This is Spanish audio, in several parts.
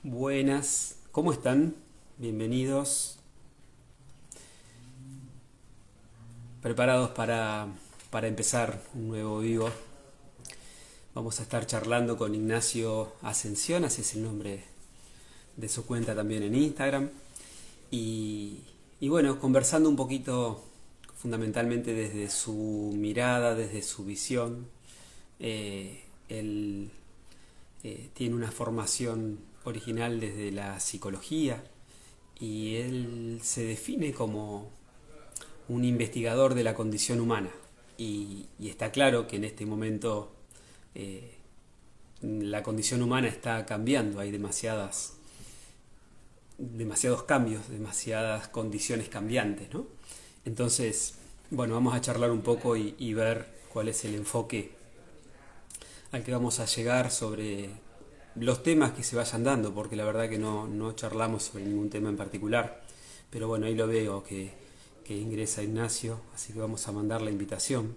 Buenas, ¿cómo están? Bienvenidos, preparados para empezar un nuevo vivo. Vamos a estar charlando con Ignacio Ascensión, así es el nombre de su cuenta también en Instagram. Y, y bueno, conversando un poquito fundamentalmente desde su mirada, desde su visión. Él tiene una formación original desde la psicología y él se define como un investigador de la condición humana. Y está claro que en este momento eh, la condición humana está cambiando, hay demasiados cambios, demasiadas condiciones cambiantes, ¿no? Entonces, bueno, vamos a charlar un poco y ver cuál es el enfoque al que vamos a llegar sobre los temas que se vayan dando, porque la verdad que no charlamos sobre ningún tema en particular. Pero bueno, ahí lo veo que ingresa Ignacio, así que vamos a mandar la invitación.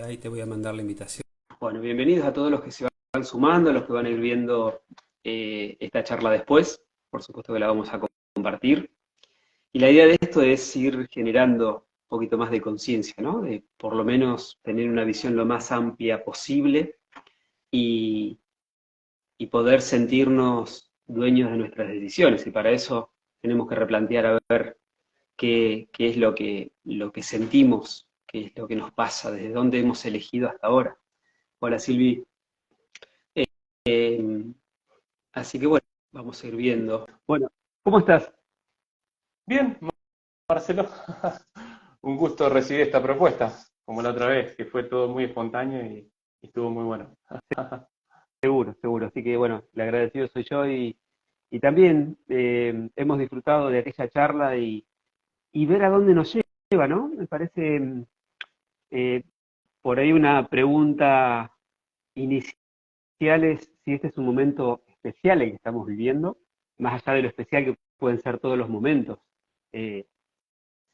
Ahí te voy a mandar la invitación. Bueno, bienvenidos a todos los que se van sumando, los que van a ir viendo esta charla después. Por supuesto que la vamos a compartir. Y la idea de esto es ir generando un poquito más de conciencia, ¿no? De por lo menos tener una visión lo más amplia posible y, y poder sentirnos dueños de nuestras decisiones. Y para eso tenemos que replantear a ver qué es lo que sentimos, qué es lo que nos pasa, desde dónde hemos elegido hasta ahora. Hola Silvi. Eh, Así que bueno, vamos a ir viendo. Bueno, ¿cómo estás? Bien, Marcelo, un gusto recibir esta propuesta, como la otra vez, que fue todo muy espontáneo y estuvo muy bueno. Seguro, seguro. Así que bueno, el agradecido soy yo y también hemos disfrutado de aquella charla y ver a dónde nos lleva, ¿no? Me parece eh, por ahí una pregunta inicial es si este es un momento especial el que estamos viviendo, más allá de lo especial que pueden ser todos los momentos. Eh,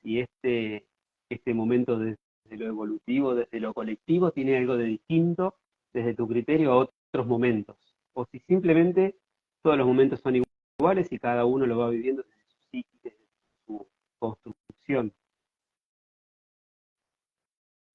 si este momento desde lo evolutivo, desde lo colectivo, tiene algo de distinto desde tu criterio a otros momentos. O si simplemente todos los momentos son iguales y cada uno lo va viviendo desde su psique, desde su construcción.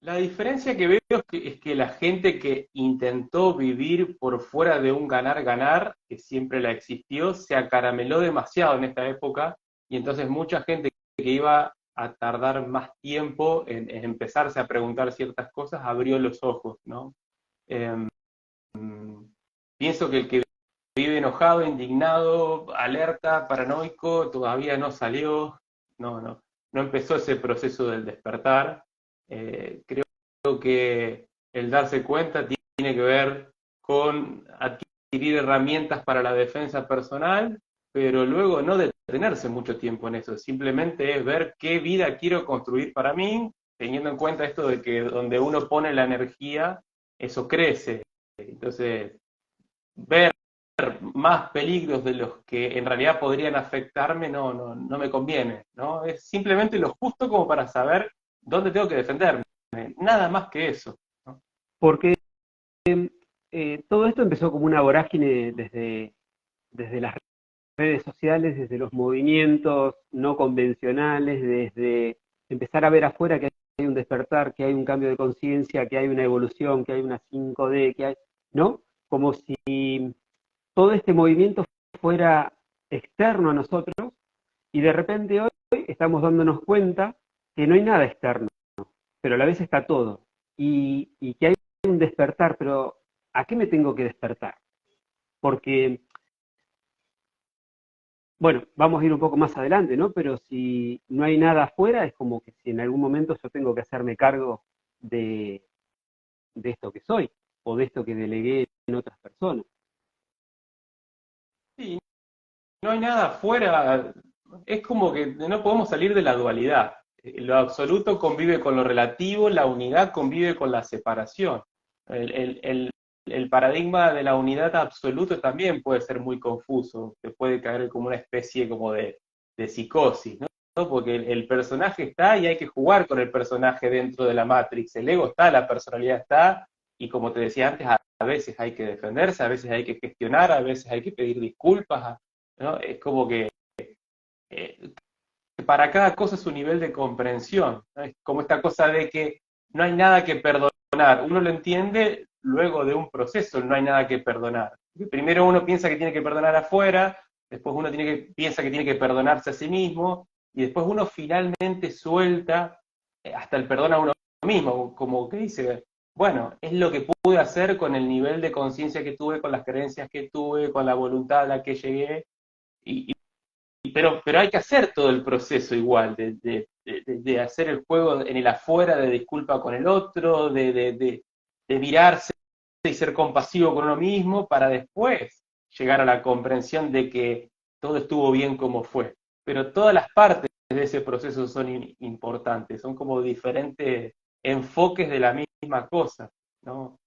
La diferencia que veo es que la gente que intentó vivir por fuera de un ganar-ganar, que siempre la existió, se acarameló demasiado en esta época y entonces mucha gente que iba a tardar más tiempo en empezarse a preguntar ciertas cosas abrió los ojos, ¿no? Em, Pienso que el que vive enojado, indignado, alerta, paranoico, todavía no salió, no empezó ese proceso del despertar. Creo que el darse cuenta tiene que ver con adquirir herramientas para la defensa personal, pero luego no detenerse mucho tiempo en eso, simplemente es ver qué vida quiero construir para mí, teniendo en cuenta esto de que donde uno pone la energía, eso crece. Entonces, ver más peligros de los que en realidad podrían afectarme no me conviene, ¿no? Es simplemente lo justo como para saber dónde tengo que defenderme, nada más que eso, ¿no? Porque todo esto empezó como una vorágine desde las redes sociales, desde los movimientos no convencionales, desde empezar a ver afuera que hay un despertar, que hay un cambio de conciencia, que hay una evolución, que hay una 5D, que hay, ¿no? Como si todo este movimiento fuera externo a nosotros y de repente hoy estamos dándonos cuenta que no hay nada externo, pero a la vez está todo y que hay un despertar, pero ¿a qué me tengo que despertar? Porque bueno, vamos a ir un poco más adelante, ¿no? Pero si no hay nada afuera, es como que si en algún momento yo tengo que hacerme cargo de, de esto que soy o de esto que delegué en otras personas. Sí, no hay nada afuera, es como que no podemos salir de la dualidad. Lo absoluto convive con lo relativo, la unidad convive con la separación. El, el- el- el paradigma de la unidad absoluta también puede ser muy confuso, te puede caer como una especie como de psicosis, ¿no? Porque el personaje está y hay que jugar con el personaje dentro de la Matrix, el ego está, la personalidad está, y como te decía antes, veces hay que defenderse, a veces hay que gestionar, a veces hay que pedir disculpas, ¿no? Es como que eh, para cada cosa su nivel de comprensión, ¿no? Es como esta cosa de que no hay nada que perdonar. Uno lo entiende luego de un proceso, no hay nada que perdonar. Primero uno piensa que tiene que perdonar afuera, después uno piensa que tiene que perdonarse a sí mismo, y después uno finalmente suelta hasta el perdón a uno mismo, como que dice, bueno, es lo que pude hacer con el nivel de conciencia que tuve, con las creencias que tuve, con la voluntad a la que llegué, y, pero hay que hacer todo el proceso igual, de hacer el juego en el afuera, de disculpa con el otro, de mirarse y ser compasivo con uno mismo, para después llegar a la comprensión de que todo estuvo bien como fue. Pero todas las partes de ese proceso son importantes, son como diferentes enfoques de la misma cosa, ¿no?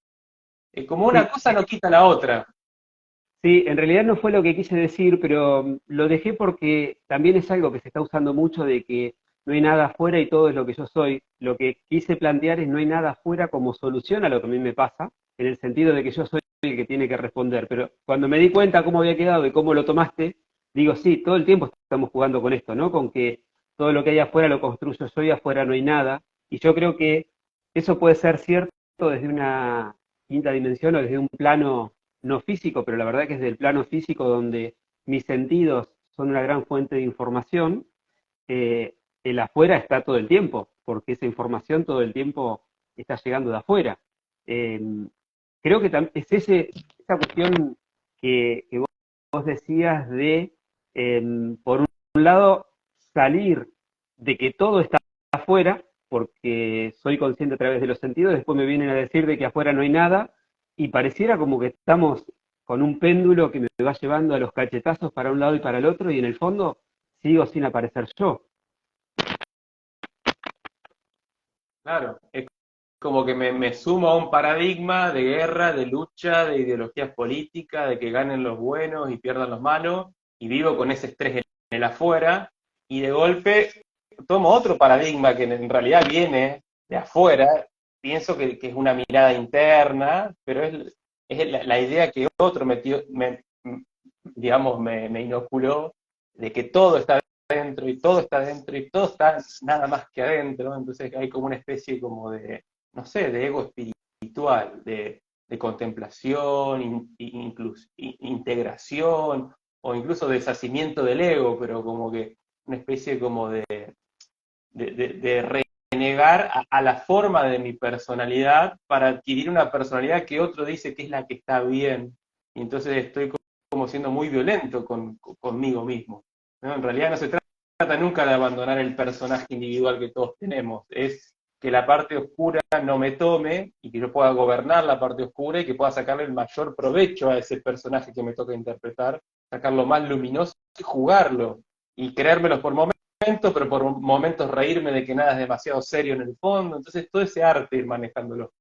Como Sí, una cosa no quita la otra. sí, en realidad no fue lo que quise decir, pero lo dejé porque también es algo que se está usando mucho de que no hay nada afuera y todo es lo que yo soy. Lo que quise plantear es no hay nada afuera como solución a lo que a mí me pasa, en el sentido de que yo soy el que tiene que responder. Pero cuando me di cuenta cómo había quedado y cómo lo tomaste, digo, sí, todo el tiempo estamos jugando con esto, ¿no? Con que todo lo que hay afuera lo construyo yo y afuera no hay nada. Y yo creo que eso puede ser cierto desde una quinta dimensión o desde un plano no físico, pero la verdad que es del plano físico donde mis sentidos son una gran fuente de información, el afuera está todo el tiempo, porque esa información todo el tiempo está llegando de afuera. Eh, Creo que es esa cuestión que vos decías de, por un lado, salir de que todo está afuera, porque soy consciente a través de los sentidos, después me vienen a decir de que afuera no hay nada, y pareciera como que estamos con un péndulo que me va llevando a los cachetazos para un lado y para el otro, y en el fondo sigo sin aparecer yo. Claro, es como que me sumo a un paradigma de guerra, de lucha, de ideologías políticas, de que ganen los buenos y pierdan los malos, y vivo con ese estrés en el afuera, y de golpe tomo otro paradigma que en realidad viene de afuera, pienso que es una mirada interna, pero es la idea que otro digamos, me inoculó, de que todo está dentro y todo está dentro y todo está nada más que adentro, entonces hay como una especie como de, no sé, de ego espiritual, de contemplación, integración, o incluso deshacimiento del ego, pero como que una especie como de renegar a la forma de mi personalidad para adquirir una personalidad que otro dice que es la que está bien. Y entonces estoy como siendo muy violento conmigo mismo, ¿no? En realidad no se trata nunca de abandonar el personaje individual que todos tenemos, es que la parte oscura no me tome y que yo pueda gobernar la parte oscura y que pueda sacarle el mayor provecho a ese personaje que me toca interpretar, sacarlo más luminoso y jugarlo y creérmelo por momentos, pero por momentos reírme de que nada es demasiado serio en el fondo. Entonces, todo ese arte ir manejándolo.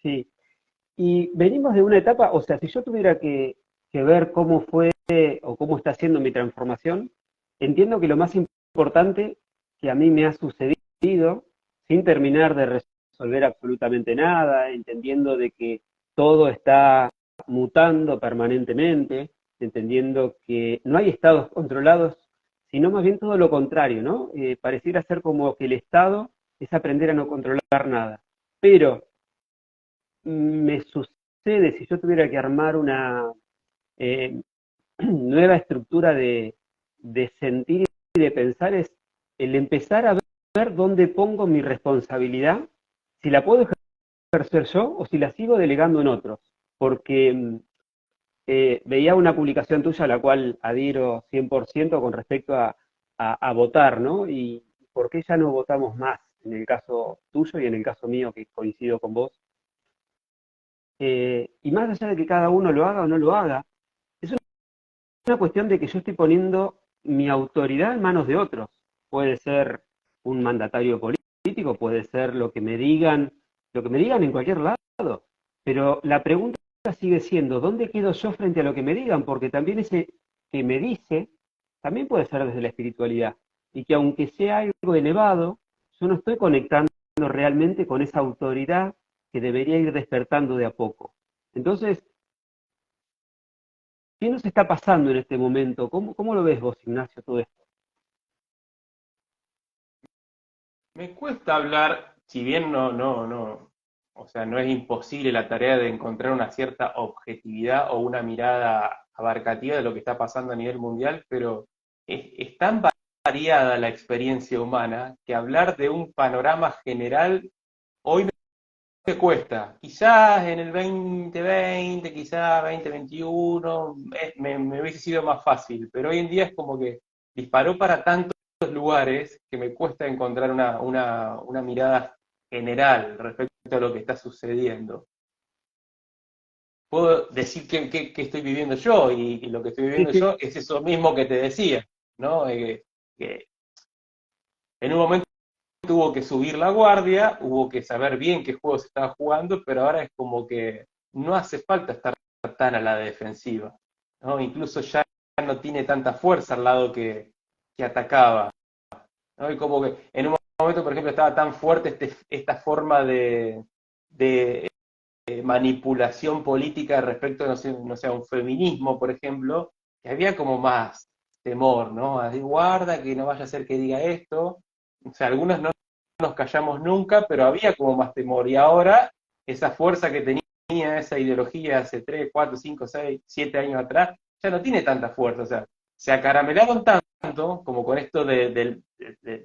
Sí. Y venimos de una etapa, o sea, si yo tuviera que ver cómo fue o cómo está siendo mi transformación, entiendo que lo más importante que a mí me ha sucedido, sin terminar de resolver absolutamente nada, entendiendo de que todo está mutando permanentemente, entendiendo que no hay estados controlados, sino más bien todo lo contrario, ¿no? Pareciera ser como que el estado es aprender a no controlar nada. Pero me sucede, si yo tuviera que armar una eh, nueva estructura de sentir y de pensar, es el empezar a ver dónde pongo mi responsabilidad, si la puedo ejercer yo o si la sigo delegando en otros. Porque veía una publicación tuya a la cual adhiero 100% con respecto a votar, ¿no? Y por qué ya no votamos más en el caso tuyo y en el caso mío, que coincido con vos. Y más allá de que cada uno lo haga o no lo haga, es una cuestión de que yo estoy poniendo mi autoridad en manos de otros. Puede ser un mandatario político, puede ser lo que me digan en cualquier lado. Pero la pregunta sigue siendo, ¿dónde quedo yo frente a lo que me digan? Porque también ese que me dice, también puede ser desde la espiritualidad. Y que aunque sea algo elevado, yo no estoy conectando realmente con esa autoridad que debería ir despertando de a poco. Entonces, ¿qué nos está pasando en este momento? ¿Cómo lo ves vos, Ignacio, todo esto? Me cuesta hablar, si bien o sea, no es imposible la tarea de encontrar una cierta objetividad o una mirada abarcativa de lo que está pasando a nivel mundial, pero es tan variada la experiencia humana que hablar de un panorama general hoy me cuesta. Quizás en el 2020, quizás 2021, me hubiese sido más fácil, pero hoy en día es como que disparó para tantos lugares que me cuesta encontrar una mirada general respecto a lo que está sucediendo. Puedo decir qué estoy viviendo yo y lo que estoy Sí, viviendo sí. yo es eso mismo que te decía, ¿no? Que en un momento tuvo que subir la guardia, hubo que saber bien qué juego se estaba jugando, pero ahora es como que no hace falta estar tan a la defensiva, ¿no? Incluso ya no tiene tanta fuerza al lado que atacaba, ¿no? Y como que en un momento, por ejemplo, estaba tan fuerte esta forma de manipulación política respecto, no sé, a un feminismo, por ejemplo, que había como más temor, ¿no? Así, guarda que no vaya a ser que diga esto. O sea, algunos no nos callamos nunca, pero había como más temor. Y ahora, esa fuerza que tenía esa ideología hace 3, 4, 5, 6, 7 años atrás, ya no tiene tanta fuerza. O sea, se acaramelaron tanto, como con esto de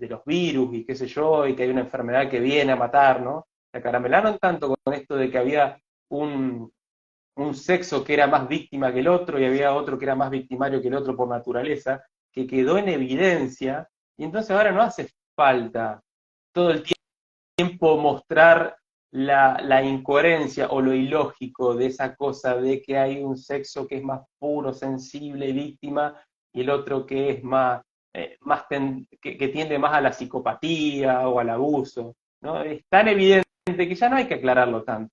los virus y qué sé yo, y que hay una enfermedad que viene a matar, ¿no? Se acaramelaron tanto con esto de que había un, un sexo que era más víctima que el otro y había otro que era más victimario que el otro por naturaleza, que quedó en evidencia, y entonces ahora no hace falta todo el tiempo mostrar la incoherencia o lo ilógico de esa cosa de que hay un sexo que es más puro, sensible y víctima, y el otro que es que tiende más a la psicopatía o al abuso, ¿no? Es tan evidente que ya no hay que aclararlo tanto.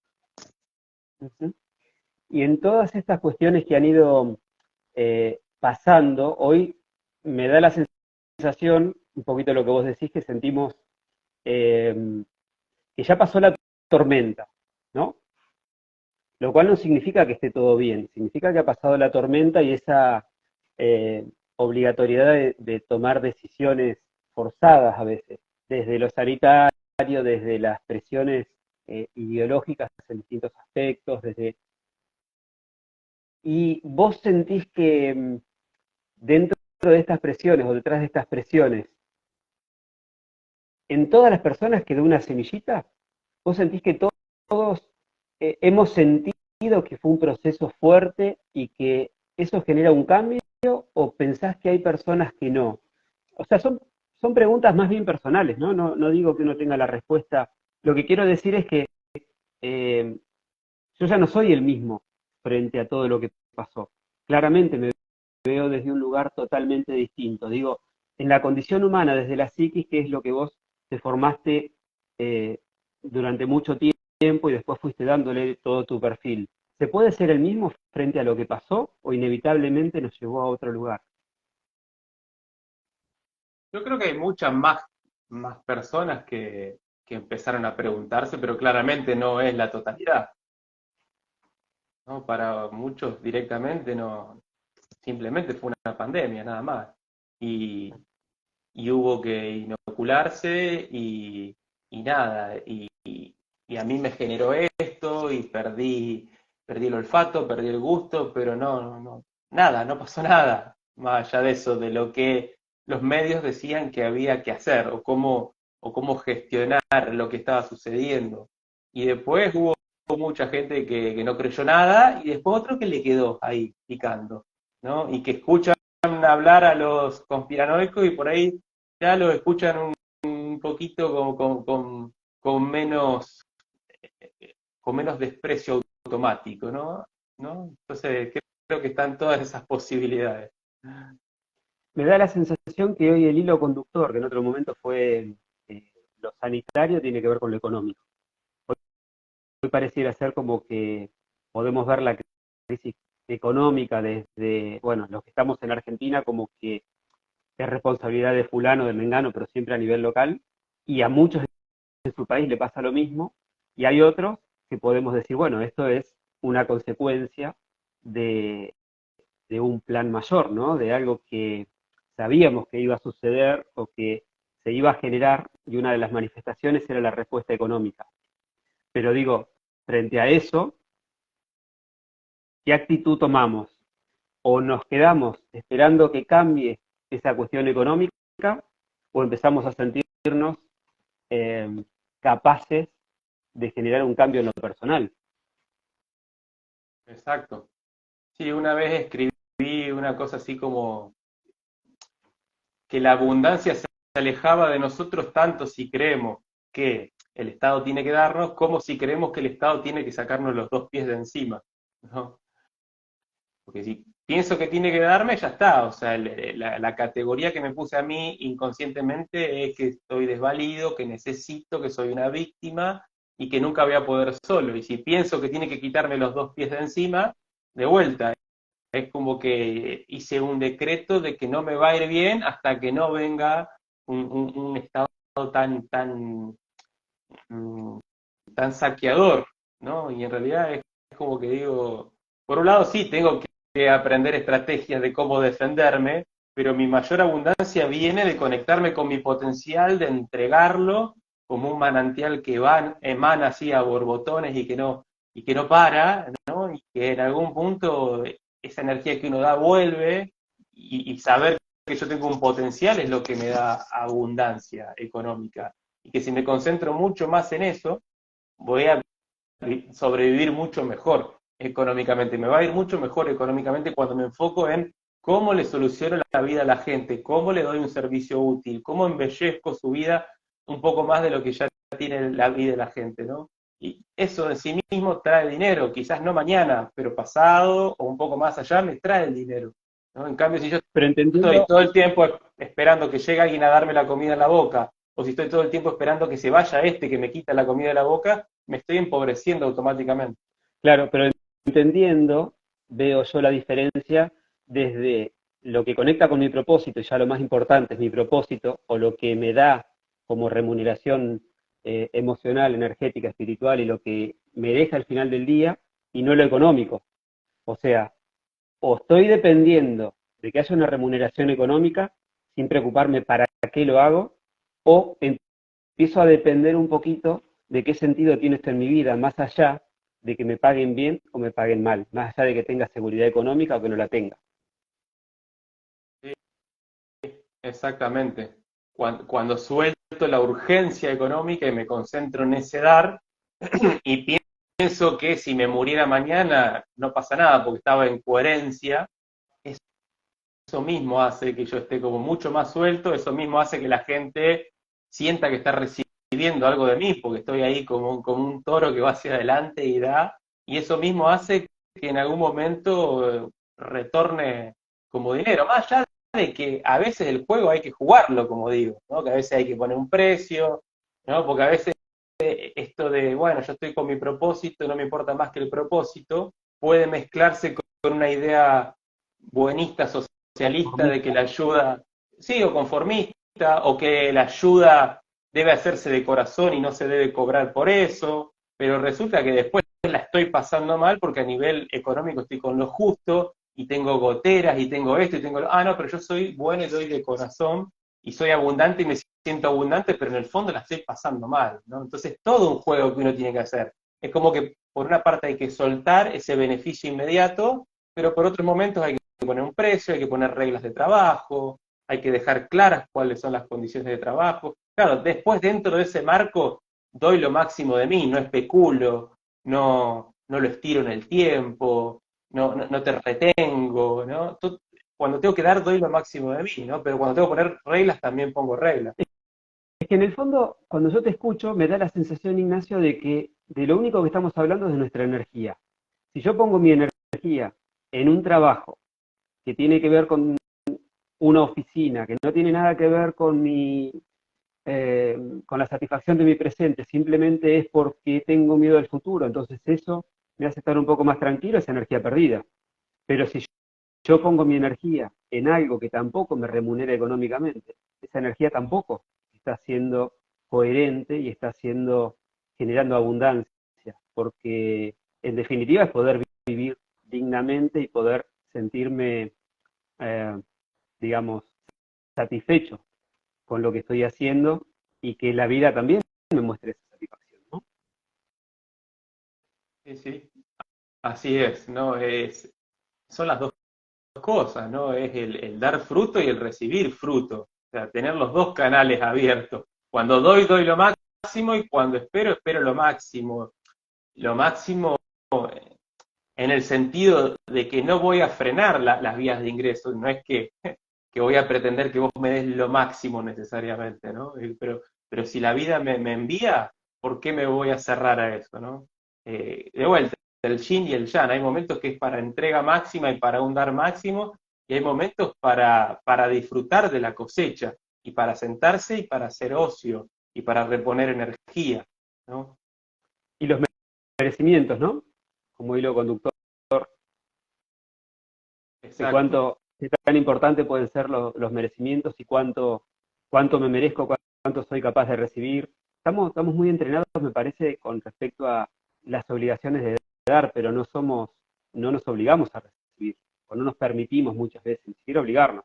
Ujú. Y en todas estas cuestiones que han ido pasando, hoy me da la sensación, un poquito lo que vos decís, que sentimos eh, que ya pasó la tormenta, ¿no? Lo cual no significa que esté todo bien, significa que ha pasado la tormenta y esa obligatoriedad de tomar decisiones forzadas a veces, desde lo sanitario, desde las presiones ideológicas en distintos aspectos, y vos sentís que dentro de estas presiones o detrás de estas presiones, en todas las personas quedó una semillita. ¿Vos sentís que todos hemos sentido que fue un proceso fuerte y que eso genera un cambio o pensás que hay personas que no? O sea, son preguntas más bien personales, ¿no? No digo que uno tenga la respuesta. Lo que quiero decir es que eh, yo ya no soy el mismo frente a todo lo que pasó. Claramente me veo desde un lugar totalmente distinto. Digo, en la condición humana, desde la psiquis, que es lo que vos te formaste eh, durante mucho tiempo y después fuiste dándole todo tu perfil. ¿Se puede ser el mismo frente a lo que pasó o inevitablemente nos llevó a otro lugar? Yo creo que hay muchas más personas que empezaron a preguntarse, pero claramente no es la totalidad, ¿no? Para muchos directamente no, simplemente fue una pandemia, nada más. Y, y hubo que inocularse y nada, y a mí me generó esto y perdí el olfato, perdí el gusto, pero nada, no pasó nada, más allá de eso, de lo que los medios decían que había que hacer o cómo gestionar lo que estaba sucediendo. Y después hubo mucha gente que no creyó nada y después otro que le quedó ahí picando, ¿no? Y que escuchan hablar a los conspiranoicos y por ahí ya los escuchan un poquito con menos, con menos desprecio automático, ¿no? ¿No? Entonces creo que están todas esas posibilidades. Me da la sensación que hoy el hilo conductor, que en otro momento fue lo sanitario, tiene que ver con lo económico. Hoy pareciera ser como que podemos ver la crisis económica desde, bueno, los que estamos en Argentina como que es responsabilidad de fulano, de mengano, pero siempre a nivel local, y a muchos en su país le pasa lo mismo, y hay otros que podemos decir, bueno, esto es una consecuencia de, de un plan mayor, ¿no? De algo que sabíamos que iba a suceder o que se iba a generar, y una de las manifestaciones era la respuesta económica. Pero digo, frente a eso, ¿qué actitud tomamos? ¿O nos quedamos esperando que cambie esa cuestión económica o empezamos a sentirnos eh, capaces de generar un cambio en lo personal? Exacto. Sí, una vez escribí una cosa así como que la abundancia se alejaba de nosotros tanto si creemos que el Estado tiene que darnos, como si creemos que el Estado tiene que sacarnos los dos pies de encima, ¿no? Porque si pienso que tiene que darme, ya está. O sea, la categoría que me puse a mí inconscientemente es que estoy desvalido, que necesito, que soy una víctima y que nunca voy a poder solo. Y si pienso que tiene que quitarme los dos pies de encima, de vuelta, es como que hice un decreto de que no me va a ir bien hasta que no venga un estado tan, mm, tan saqueador, ¿no? Y en realidad es como que digo, por un lado sí, tengo que aprender estrategias de cómo defenderme, pero mi mayor abundancia viene de conectarme con mi potencial, de entregarlo como un manantial que emana así a borbotones y que no para, ¿no? Y que en algún punto esa energía que uno da vuelve y saber que yo tengo un potencial es lo que me da abundancia económica. Y que si me concentro mucho más en eso, voy a sobrevivir mucho mejor económicamente. Me va a ir mucho mejor económicamente cuando me enfoco en cómo le soluciono la vida a la gente, cómo le doy un servicio útil, cómo embellezco su vida un poco más de lo que ya tiene la vida de la gente, ¿no? Y eso en sí mismo trae dinero, quizás no mañana, pero pasado o un poco más allá me trae el dinero, ¿no? En cambio, si yo Pero estoy entendiendo, todo el tiempo esperando que llegue alguien a darme la comida en la boca, o si estoy todo el tiempo esperando que se vaya este que me quita la comida de la boca, me estoy empobreciendo automáticamente. claro, pero entendiendo, veo yo la diferencia desde lo que conecta con mi propósito, y ya lo más importante es mi propósito, o lo que me da como remuneración emocional, energética, espiritual, y lo que me deja al final del día, y no lo económico. O sea, o estoy dependiendo de que haya una remuneración económica sin preocuparme para qué lo hago, o empiezo a depender un poquito de qué sentido tiene esto en mi vida, más allá de que me paguen bien o me paguen mal, más allá de que tenga seguridad económica o que no la tenga. Sí, exactamente. Cuando suelto la urgencia económica y me concentro en ese dar, y pienso que si me muriera mañana no pasa nada porque estaba en coherencia, eso mismo hace que yo esté como mucho más suelto, eso mismo hace que la gente sienta que está recibiendo algo de mí, porque estoy ahí como un toro que va hacia adelante y da, y eso mismo hace que en algún momento retorne como dinero, más allá de que a veces el juego hay que jugarlo, como digo, ¿no? Que a veces hay que poner un precio, ¿no? Porque a veces esto de, bueno, yo estoy con mi propósito, no me importa más que el propósito, puede mezclarse con una idea buenista socialista de que Conformista. la ayuda, sí, o conformista, o que la ayuda debe hacerse de corazón y no se debe cobrar por eso, pero resulta que después la estoy pasando mal porque a nivel económico estoy con lo justo y tengo goteras y tengo esto y tengo lo, no, pero yo soy bueno y doy de corazón y soy abundante y me siento abundante, pero en el fondo la estoy pasando mal, ¿no? Entonces todo un juego que uno tiene que hacer. Es como que por una parte hay que soltar ese beneficio inmediato, pero por otros momentos hay que poner un precio, hay que poner reglas de trabajo, hay que dejar claras cuáles son las condiciones de trabajo. Claro, después dentro de ese marco doy lo máximo de mí, no especulo, no lo estiro en el tiempo, no te retengo, ¿no? Cuando tengo que dar doy lo máximo de mí, ¿no? Pero cuando tengo que poner reglas también pongo reglas. Es que en el fondo, cuando yo te escucho, me da la sensación, Ignacio, de que de lo único que estamos hablando es de nuestra energía. Si yo pongo mi energía en un trabajo que tiene que ver con una oficina, que no tiene nada que ver con la satisfacción de mi presente, simplemente es porque tengo miedo del futuro, entonces eso me hace estar un poco más tranquilo, esa energía perdida. Pero si yo pongo mi energía en algo que tampoco me remunera económicamente, esa energía tampoco está siendo coherente y está generando abundancia. porque en definitiva es poder vivir dignamente y poder sentirme, eh, digamos, satisfecho con lo que estoy haciendo y que la vida también me muestre esa satisfacción, ¿no? Sí, sí, así es, ¿no? Son las dos cosas, ¿no? Es el dar fruto y el recibir fruto. O sea, tener los dos canales abiertos. Cuando doy, doy lo máximo y cuando espero, espero lo máximo. Lo máximo en el sentido de que no voy a frenar las vías de ingreso, no es que voy a pretender que vos me des lo máximo necesariamente, ¿no? Pero si la vida me envía, ¿por qué me voy a cerrar a eso, ¿no? De vuelta, el yin y el yang, hay momentos que es para entrega máxima y para un dar máximo, y hay momentos para disfrutar de la cosecha, y para sentarse y para hacer ocio, y para reponer energía, ¿no? Y los merecimientos, ¿no? Como hilo conductor, de Exacto. cuánto, qué tan importante pueden ser los merecimientos y cuánto me merezco, cuánto soy capaz de recibir. Estamos muy entrenados, me parece, con respecto a las obligaciones de dar, pero no nos obligamos a recibir, o no nos permitimos muchas veces, ni siquiera obligarnos.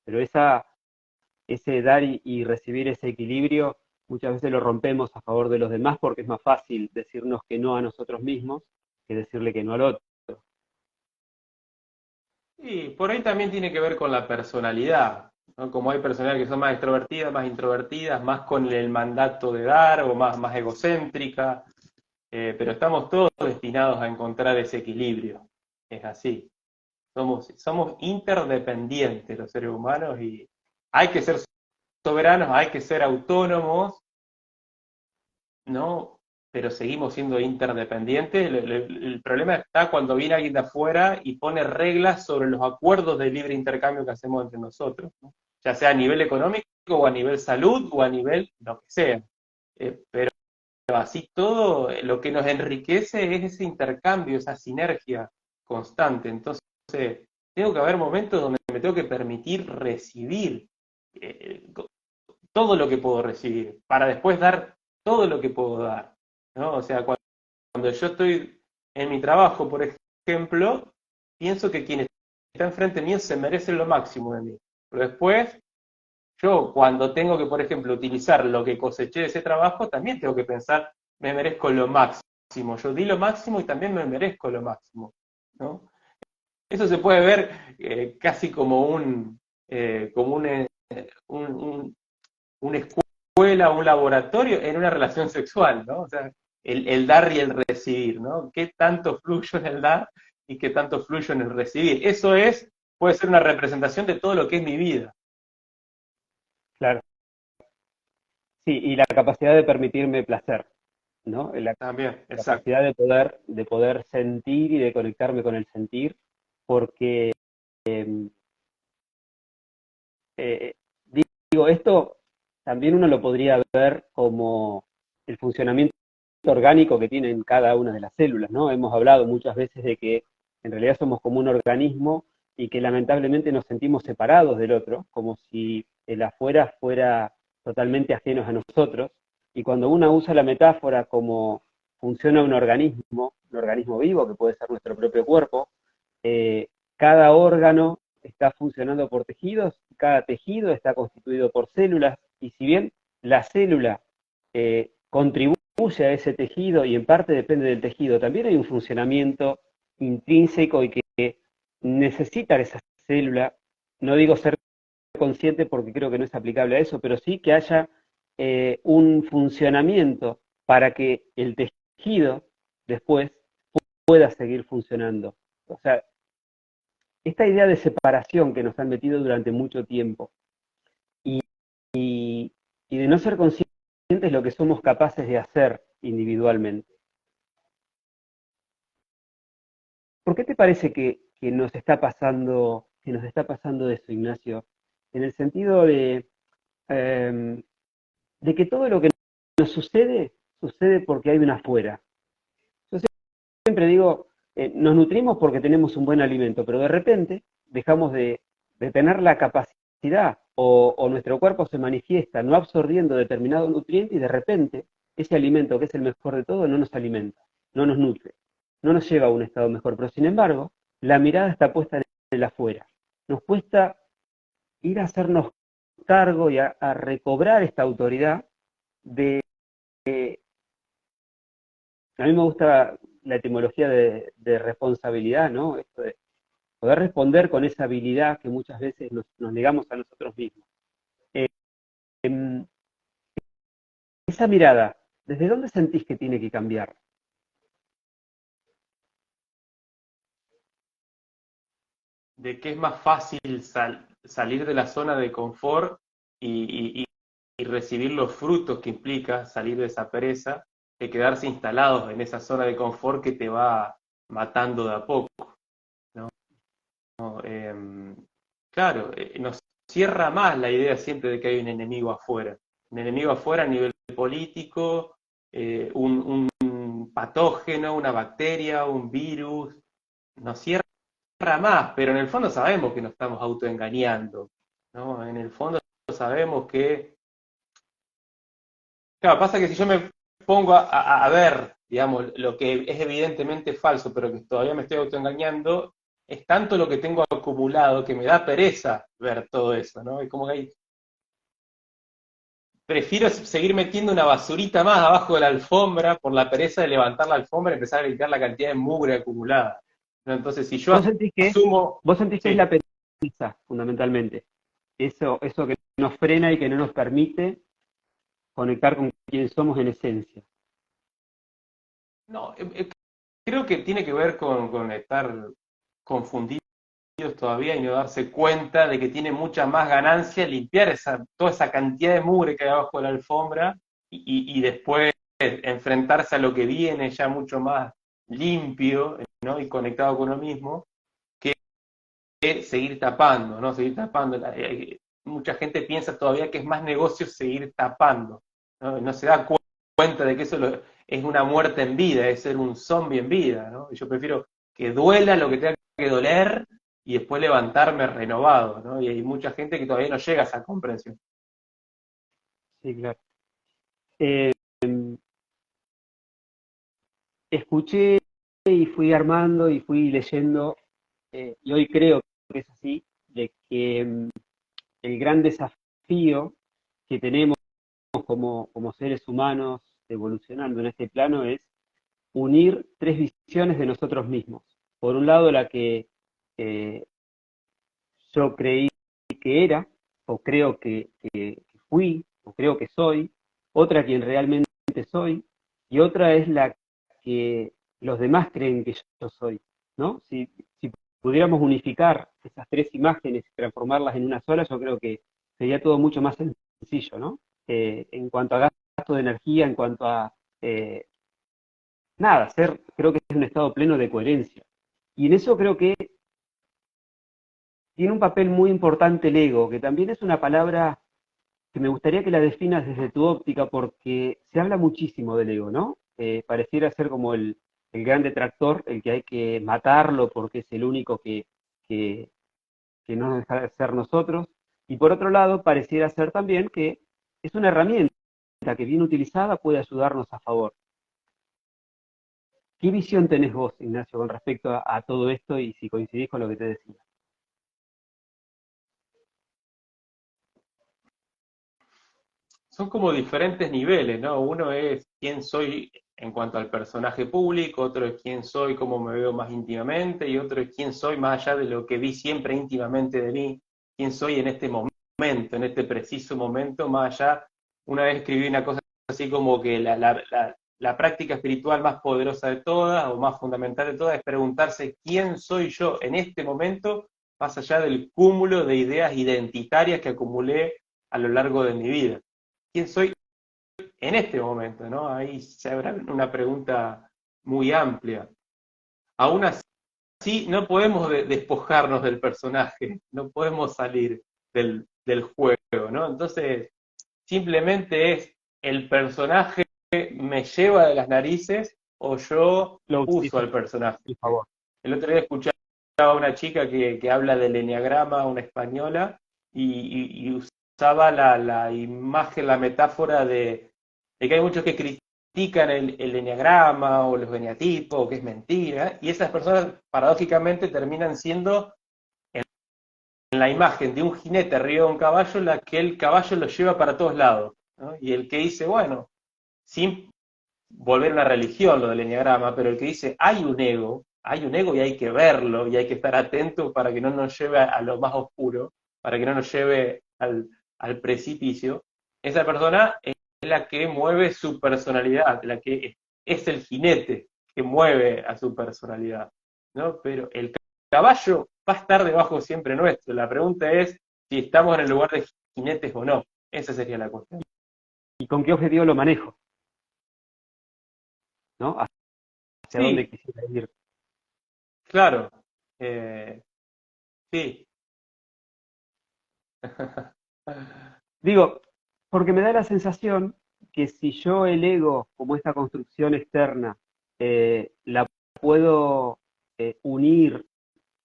Pero ese dar y recibir ese equilibrio, muchas veces lo rompemos a favor de los demás porque es más fácil decirnos que no a nosotros mismos que decirle que no al otro. Y por ahí también tiene que ver con la personalidad, ¿no? Como hay personalidades que son más extrovertidas, más introvertidas, más con el mandato de dar o más egocéntrica, pero estamos todos destinados a encontrar ese equilibrio. Es así. Somos interdependientes los seres humanos y hay que ser soberanos, hay que ser autónomos, ¿no? Pero seguimos siendo interdependientes. El problema está cuando viene alguien de afuera y pone reglas sobre los acuerdos de libre intercambio que hacemos entre nosotros, ¿no? Ya sea a nivel económico o a nivel salud o a nivel lo que sea. Pero así todo, lo que nos enriquece es ese intercambio, esa sinergia constante. Entonces, tengo que haber momentos donde me tengo que permitir recibir eh, todo lo que puedo recibir, para después dar todo lo que puedo dar, ¿no? O sea, cuando yo estoy en mi trabajo, por ejemplo, pienso que quien está enfrente mío se merece lo máximo de mí. Pero después, yo cuando tengo que, por ejemplo, utilizar lo que coseché de ese trabajo, también tengo que pensar, me merezco lo máximo. Yo di lo máximo y también me merezco lo máximo, ¿no? Eso se puede ver casi como como un, una escuela, un laboratorio en una relación sexual, ¿no? O sea, el dar y el recibir, ¿no? ¿Qué tanto fluyo en el dar y qué tanto fluyo en el recibir? Eso puede ser una representación de todo lo que es mi vida. Claro. Sí, y la capacidad de permitirme placer, ¿no? La También, exacto. capacidad de poder sentir y de conectarme con el sentir, porque eh, digo, esto también uno lo podría ver como el funcionamiento orgánico que tienen cada una de las células, ¿no? Hemos hablado muchas veces de que en realidad somos como un organismo y que lamentablemente nos sentimos separados del otro, como si el afuera fuera totalmente ajeno a nosotros. Y cuando uno usa la metáfora como funciona un organismo vivo, que puede ser nuestro propio cuerpo, eh, cada órgano está funcionando por tejidos, cada tejido está constituido por células, y si bien la célula contribuye a ese tejido y en parte depende del tejido, también hay un funcionamiento intrínseco y que necesita esa célula, no digo ser consciente porque creo que no es aplicable a eso, pero sí que haya un funcionamiento para que el tejido después pueda seguir funcionando. O sea, esta idea de separación que nos han metido durante mucho tiempo y, y de no ser conscientes de lo que somos capaces de hacer individualmente. ¿Por qué te parece que nos está pasando eso, Ignacio? En el sentido eh, de que todo lo que nos sucede, sucede porque hay una afuera. Yo siempre digo, nos nutrimos porque tenemos un buen alimento, pero de repente dejamos de tener la capacidad o nuestro cuerpo se manifiesta no absorbiendo determinado nutriente y de repente ese alimento que es el mejor de todo no nos alimenta. no nos nutre, no nos lleva a un estado mejor. Pero sin embargo, la mirada está puesta en el afuera. Nos cuesta ir a hacernos cargo y a recobrar esta autoridad de... A mí me gusta la etimología de responsabilidad, ¿no? Esto de poder responder con esa habilidad que muchas veces nos negamos a nosotros mismos. Eh, em, esa mirada, ¿desde dónde sentís que tiene que cambiar? De que es más fácil salir de la zona de confort y recibir los frutos que implica salir de esa pereza, que quedarse instalados en esa zona de confort que te va matando de a poco, ¿no? Claro, nos cierra más la idea siempre de que hay un enemigo afuera. Un enemigo afuera a nivel político, un patógeno, una bacteria, un virus, nos cierra más, pero en el fondo sabemos que nos estamos autoengañando, ¿no? En el fondo sabemos que... Claro, pasa que si yo me pongo a ver, digamos, lo que es evidentemente falso, pero que todavía me estoy autoengañando, es tanto lo que tengo acumulado que me da pereza ver todo eso, ¿no? Es como que prefiero seguir metiendo una basurita más abajo de la alfombra por la pereza de levantar la alfombra y empezar a limpiar la cantidad de mugre acumulada, ¿no? Entonces, si yo ¿Vos sentís que, asumo, vos sentís que es sí, la pereza, fundamentalmente? Eso que nos frena y que no nos permite conectar con quien somos en esencia. no, creo que tiene que ver con estar confundidos todavía y no darse cuenta de que tiene mucha más ganancia limpiar toda esa cantidad de mugre que hay abajo de la alfombra y después enfrentarse a lo que viene ya mucho más limpio, ¿no? Y conectado con uno mismo, que seguir tapando, ¿no? Seguir tapando. Mucha gente piensa todavía que es más negocio seguir tapando, ¿no? No se da cuenta de que eso es una muerte en vida, es ser un zombie en vida, ¿no? Y yo prefiero que duela lo que tenga que doler y después levantarme renovado, ¿no? Y hay mucha gente que todavía no llega a esa comprensión. Sí, claro. Eh, escuché y fui armando y fui leyendo, y hoy creo que es así, de que el gran desafío que tenemos como seres humanos evolucionando en este plano es unir tres visiones de nosotros mismos. Por un lado, la que eh, yo creí que era, o creo que fui, o creo que soy, otra quien realmente soy, y otra es la que los demás creen que yo soy, ¿no? Si pudiéramos unificar esas tres imágenes y transformarlas en una sola, yo creo que sería todo mucho más sencillo, ¿no? En cuanto a gasto de energía, en cuanto a eh, nada, creo que es un estado pleno de coherencia. Y en eso creo que tiene un papel muy importante el ego, que también es una palabra que me gustaría que la definas desde tu óptica, porque se habla muchísimo del ego, ¿no? Pareciera ser como el gran detractor, el que hay que matarlo porque es el único que, que no nos deja de ser nosotros. Y por otro lado, pareciera ser también que es una herramienta que bien utilizada puede ayudarnos a favor. ¿Qué visión tenés vos, Ignacio, con respecto a todo esto y si coincidís con lo que te decía? Son como diferentes niveles, ¿no? Uno es quién soy en cuanto al personaje público, otro es quién soy, cómo me veo más íntimamente, y otro es quién soy más allá de lo que vi siempre íntimamente de mí, quién soy en este momento, en este preciso momento, más allá, una vez escribí una cosa así como que la práctica espiritual más poderosa de todas, o más fundamental de todas, es preguntarse quién soy yo en este momento, más allá del cúmulo de ideas identitarias que acumulé a lo largo de mi vida. ¿Quién soy en este momento? ¿No? Ahí se abre una pregunta muy amplia. Aún así, no podemos despojarnos del personaje, no podemos salir del juego, ¿no? Entonces, simplemente es el personaje me lleva de las narices o yo Lo uso utilizo al personaje. a mi favor. El otro día escuchaba a una chica que habla del enneagrama, una española, y usaba la imagen, la metáfora de que hay muchos que critican critican el eneagrama o los eneatipos, que es mentira, y esas personas paradójicamente terminan siendo en la imagen de un jinete arriba de un caballo, la que el caballo lo lleva para todos lados, ¿no? Y el que dice, bueno, sin volver a una religión lo del eneagrama, pero el que dice, hay un ego y hay que verlo, y hay que estar atento para que no nos lleve a lo más oscuro, para que no nos lleve al precipicio, esa persona es la que mueve su personalidad, la que es el jinete que mueve a su personalidad, ¿no? Pero el caballo va a estar debajo siempre nuestro. La pregunta es si estamos en el lugar de jinetes o no. Esa sería la cuestión. ¿Y con qué objetivo lo manejo? ¿No? ¿Hacia dónde Sí, quisiera ir? claro. Eh, sí. Digo, porque me da la sensación que si yo el ego, como esta construcción externa, la puedo unir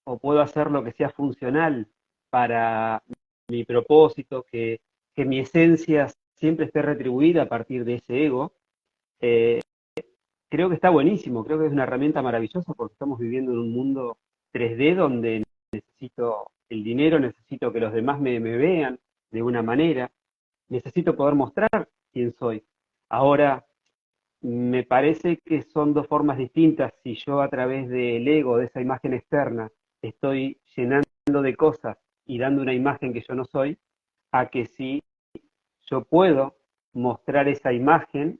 o puedo hacer lo que sea funcional para mi propósito, que mi esencia siempre esté retribuida a partir de ese ego, eh, creo que está buenísimo, creo que es una herramienta maravillosa porque estamos viviendo en un mundo 3D donde necesito el dinero, necesito que los demás me vean de una manera, necesito poder mostrar quién soy. Ahora, me parece que son dos formas distintas. Si yo a través del ego, de esa imagen externa, estoy llenando de cosas y dando una imagen que yo no soy, a que si yo puedo mostrar esa imagen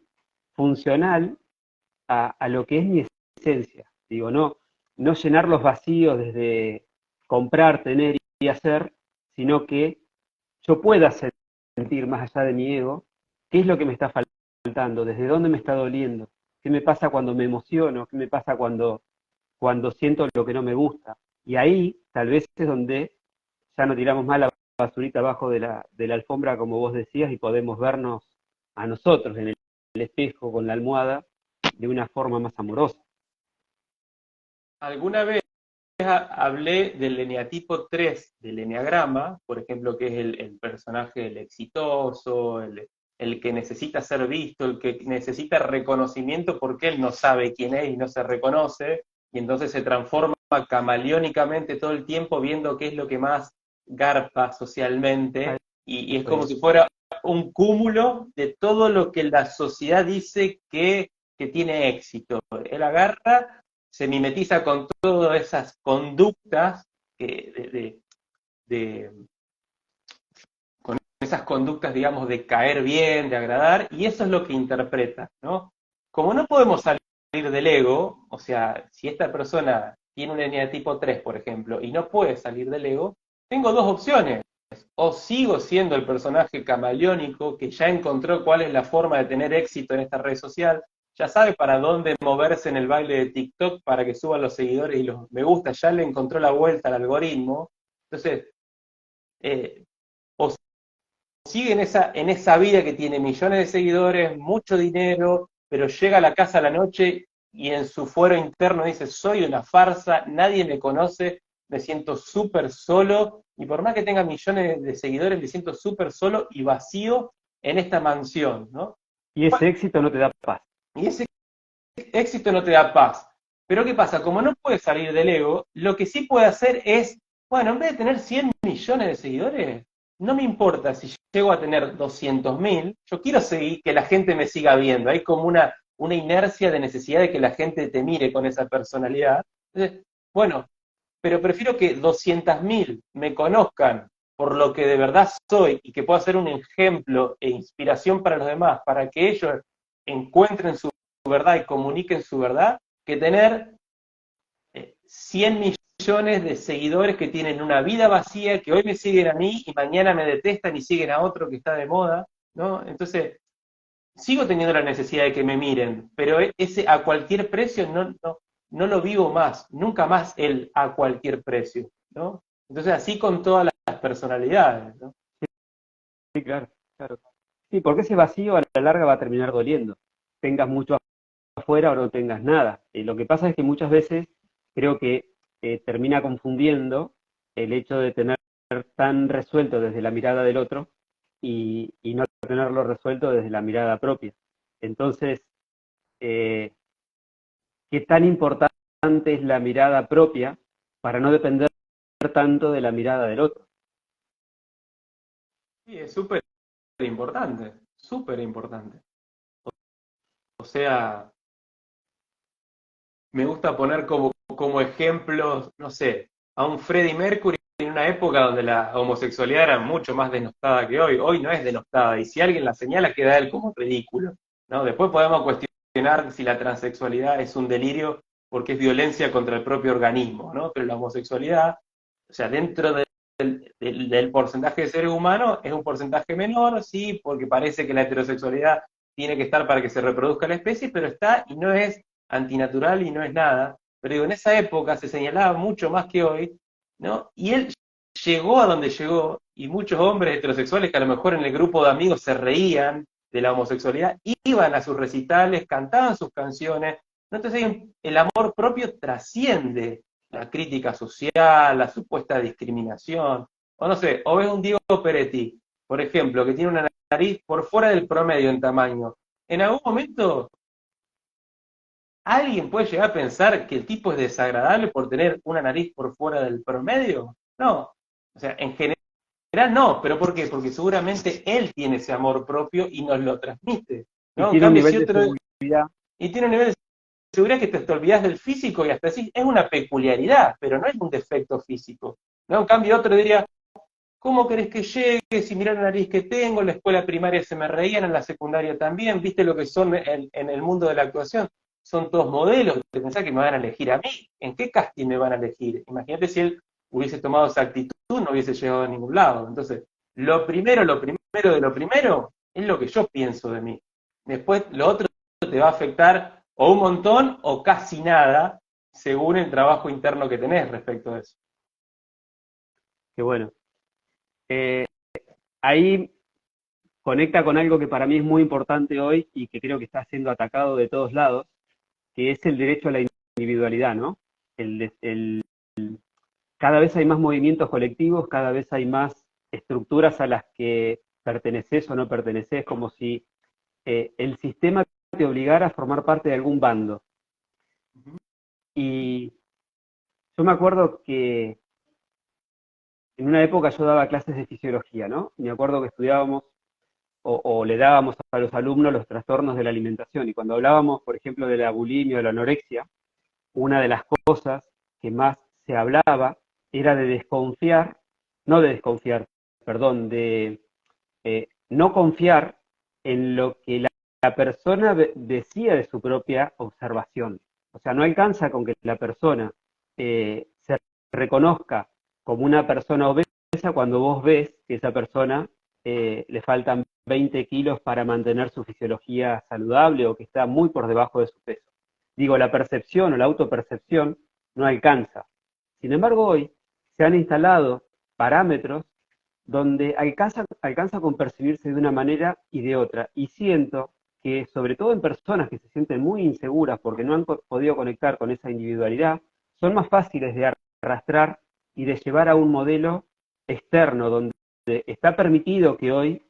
funcional a lo que es mi esencia. Digo, no llenar los vacíos desde comprar, tener y hacer, sino que yo pueda sentir más allá de mi ego qué es lo que me está faltando, desde dónde me está doliendo, qué me pasa cuando me emociono, qué me pasa cuando siento lo que no me gusta. Y ahí tal vez es donde ya no tiramos más la basurita abajo de la alfombra, como vos decías, y podemos vernos a nosotros en el espejo con la almohada de una forma más amorosa. ¿Alguna vez hablé del eneatipo 3 del eneagrama, por ejemplo, que es el personaje el exitoso, el que necesita ser visto, el que necesita reconocimiento porque él no sabe quién es y no se reconoce, y entonces se transforma camaleónicamente todo el tiempo viendo qué es lo que más garpa socialmente, y es Eso como es. si fuera un cúmulo de todo lo que la sociedad dice que tiene éxito. Él agarra, se mimetiza con todas esas conductas de, con esas conductas, digamos, de caer bien, de agradar, y eso es lo que interpreta, ¿no? Como no podemos salir del ego, o sea, si esta persona tiene un eneatipo 3, por ejemplo, y no puede salir del ego, tengo dos opciones. O sigo siendo el personaje camaleónico que ya encontró cuál es la forma de tener éxito en esta red social, ya sabe para dónde moverse en el baile de TikTok para que suban los seguidores y los me gusta, ya le encontró la vuelta al algoritmo. Entonces, eh, o sigue en esa vida que tiene millones de seguidores, mucho dinero, pero llega a la casa a la noche y en su fuero interno dice, soy una farsa, nadie me conoce, me siento súper solo, y por más que tenga millones de seguidores, me siento súper solo y vacío en esta mansión, ¿no? Y ese éxito no te da paz. Y ese éxito no te da paz. Pero ¿qué pasa? Como no puede salir del ego, lo que sí puede hacer es, bueno, en vez de tener 100 millones de seguidores, no me importa si llego a tener 200.000, yo quiero seguir, que la gente me siga viendo. Hay como una inercia de necesidad de que la gente te mire con esa personalidad. Entonces, bueno, pero prefiero que 200.000 me conozcan por lo que de verdad soy y que pueda ser un ejemplo e inspiración para los demás, para que ellos encuentren su verdad y comuniquen su verdad, que tener 100 millones de seguidores que tienen una vida vacía, que hoy me siguen a mí y mañana me detestan y siguen a otro que está de moda, ¿no? Entonces, sigo teniendo la necesidad de que me miren, pero ese a cualquier precio no lo vivo más, nunca más el a cualquier precio, ¿no? Entonces, así con todas las personalidades, ¿no? Sí, claro, claro. Sí, porque ese vacío a la larga va a terminar doliendo. Tengas mucho afuera o no tengas nada. Lo que pasa es que muchas veces creo que termina confundiendo el hecho de tener tan resuelto desde la mirada del otro y no tenerlo resuelto desde la mirada propia. Entonces, qué tan importante es la mirada propia para no depender tanto de la mirada del otro. Sí, es súper importante, súper importante. O sea, me gusta poner como ejemplos, no sé, a un Freddie Mercury en una época donde la homosexualidad era mucho más denostada que hoy. Hoy no es denostada, y si alguien la señala queda él como ridículo, ¿no? Después podemos cuestionar si la transexualidad es un delirio porque es violencia contra el propio organismo, ¿no? Pero la homosexualidad, o sea, dentro del porcentaje de seres humanos es un porcentaje menor, sí, porque parece que la heterosexualidad tiene que estar para que se reproduzca la especie, pero está y no es antinatural y no es nada. Pero digo, en esa época se señalaba mucho más que hoy, ¿no? Y él llegó a donde llegó, y muchos hombres heterosexuales que a lo mejor en el grupo de amigos se reían de la homosexualidad, iban a sus recitales, cantaban sus canciones, ¿no? Entonces el amor propio trasciende la crítica social, la supuesta discriminación, o no sé, o ves un Diego Peretti, por ejemplo, que tiene una nariz por fuera del promedio en tamaño. En algún momento ¿alguien puede llegar a pensar que el tipo es desagradable por tener una nariz por fuera del promedio? No. O sea, en general no, pero ¿por qué? Porque seguramente él tiene ese amor propio y nos lo transmite, Y ¿no? En tiene un cambio, nivel si de otro, seguridad. y tiene un nivel de seguridad que te olvidas del físico y hasta así, es una peculiaridad, pero no es un defecto físico, ¿no? En cambio, otro diría, ¿cómo querés que llegue? Si mirá la nariz que tengo, en la escuela primaria se me reían, en la secundaria también, ¿viste lo que son en el mundo de la actuación? Son todos modelos, te pensás que me van a elegir a mí, ¿en qué casting me van a elegir? Imagínate si él hubiese tomado esa actitud, no hubiese llegado a ningún lado. Entonces, lo primero de lo primero es lo que yo pienso de mí. Después, lo otro te va a afectar o un montón o casi nada, según el trabajo interno que tenés respecto a eso. Que bueno. Eh, Ahí conecta con algo que para mí es muy importante hoy y que creo que está siendo atacado de todos lados, que es el derecho a la individualidad, ¿no? El, cada vez hay más movimientos colectivos, cada vez hay más estructuras a las que perteneces o no perteneces, como si el sistema te obligara a formar parte de algún bando. Y yo me acuerdo que en una época yo daba clases de fisiología, ¿no? Me acuerdo que estudiábamos o le dábamos a los alumnos los trastornos de la alimentación. Y cuando hablábamos, por ejemplo, de la bulimia o la anorexia, una de las cosas que más se hablaba era de desconfiar, no de desconfiar, perdón, de no confiar en lo que la persona decía de su propia observación. O sea, no alcanza con que la persona se reconozca como una persona obesa cuando vos ves que esa persona le faltan 20 kilos para mantener su fisiología saludable o que está muy por debajo de su peso. Digo, la percepción o la autopercepción no alcanza. Sin embargo, hoy se han instalado parámetros donde alcanza con percibirse de una manera y de otra. Y siento que, sobre todo en personas que se sienten muy inseguras porque no han podido conectar con esa individualidad, son más fáciles de arrastrar y de llevar a un modelo externo, donde está permitido que hoy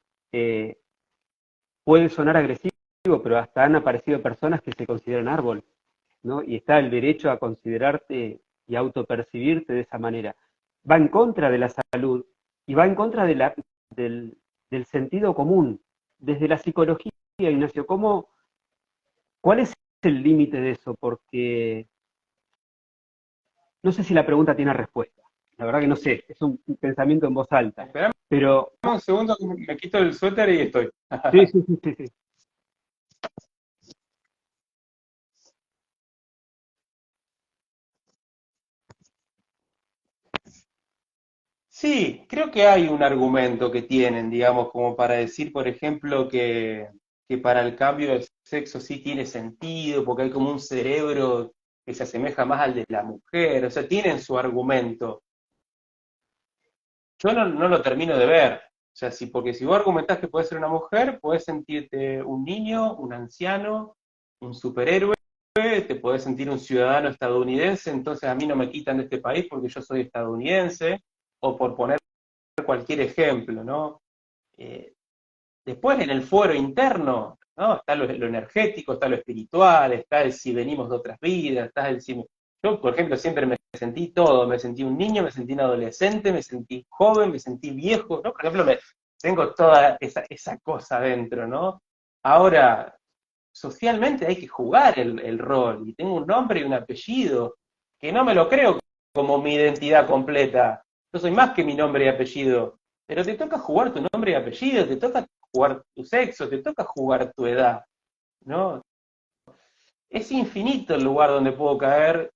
puede sonar agresivo, pero hasta han aparecido personas que se consideran árbol, ¿no? Y está el derecho a considerarte y autopercibirte de esa manera. Va en contra de la salud y va en contra del sentido común. Desde la psicología, Ignacio, ¿cuál es el límite de eso? Porque no sé si la pregunta tiene respuesta. La verdad que no sé, es un pensamiento en voz alta. Esperame Pero un segundo que me quito el suéter y estoy. sí, sí, sí, sí, sí. Sí, creo que hay un argumento que tienen, digamos, como para decir, por ejemplo, que para el cambio de sexo sí tiene sentido, porque hay como un cerebro que se asemeja más al de la mujer, o sea, tienen su argumento. Yo no lo termino de ver. O sea, porque si vos argumentás que puedes ser una mujer, puedes sentirte un niño, un anciano, un superhéroe, te podés sentir un ciudadano estadounidense, entonces a mí no me quitan de este país porque yo soy estadounidense, o por poner cualquier ejemplo, ¿no? Eh, Después en el fuero interno, ¿no? Está lo energético, está lo espiritual, está el si venimos de otras vidas, está el si... Yo, por ejemplo, siempre me sentí todo, me sentí un niño, me sentí un adolescente, me sentí joven, me sentí viejo, ¿no? Por ejemplo, tengo toda esa cosa dentro, ¿no? Ahora, socialmente hay que jugar el rol, y tengo un nombre y un apellido, que no me lo creo como mi identidad completa. Yo soy más que mi nombre y apellido, pero te toca jugar tu nombre y apellido, te toca jugar tu sexo, te toca jugar tu edad, ¿no? Es infinito el lugar donde puedo caer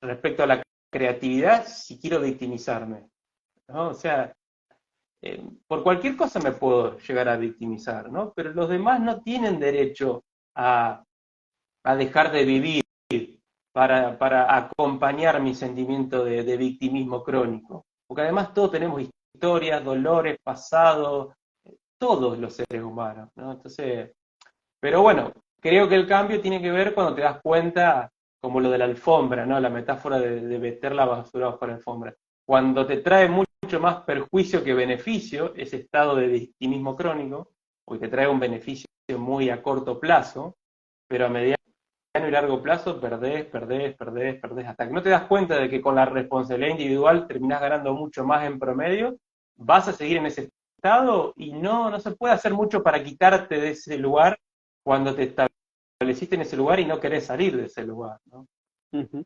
respecto a la creatividad si quiero victimizarme, ¿no? O sea, por cualquier cosa me puedo llegar a victimizar, ¿no? Pero los demás no tienen derecho a, a dejar de vivir para acompañar mi sentimiento de victimismo crónico. Porque además todos tenemos historias, dolores, pasado, todos los seres humanos, ¿no? Entonces, pero bueno, creo que el cambio tiene que ver cuando te das cuenta, como lo de la alfombra, ¿no? La metáfora de meter la basura bajo la alfombra. Cuando te trae mucho más perjuicio que beneficio, ese estado de victimismo crónico, porque te trae un beneficio muy a corto plazo, pero a mediano y largo plazo perdés, perdés, perdés, perdés, hasta que no te das cuenta de que con la responsabilidad individual terminás ganando mucho más en promedio, vas a seguir en ese estado y no se puede hacer mucho para quitarte de ese lugar cuando te estableciste en ese lugar y no querés salir de ese lugar, ¿no? Ujú.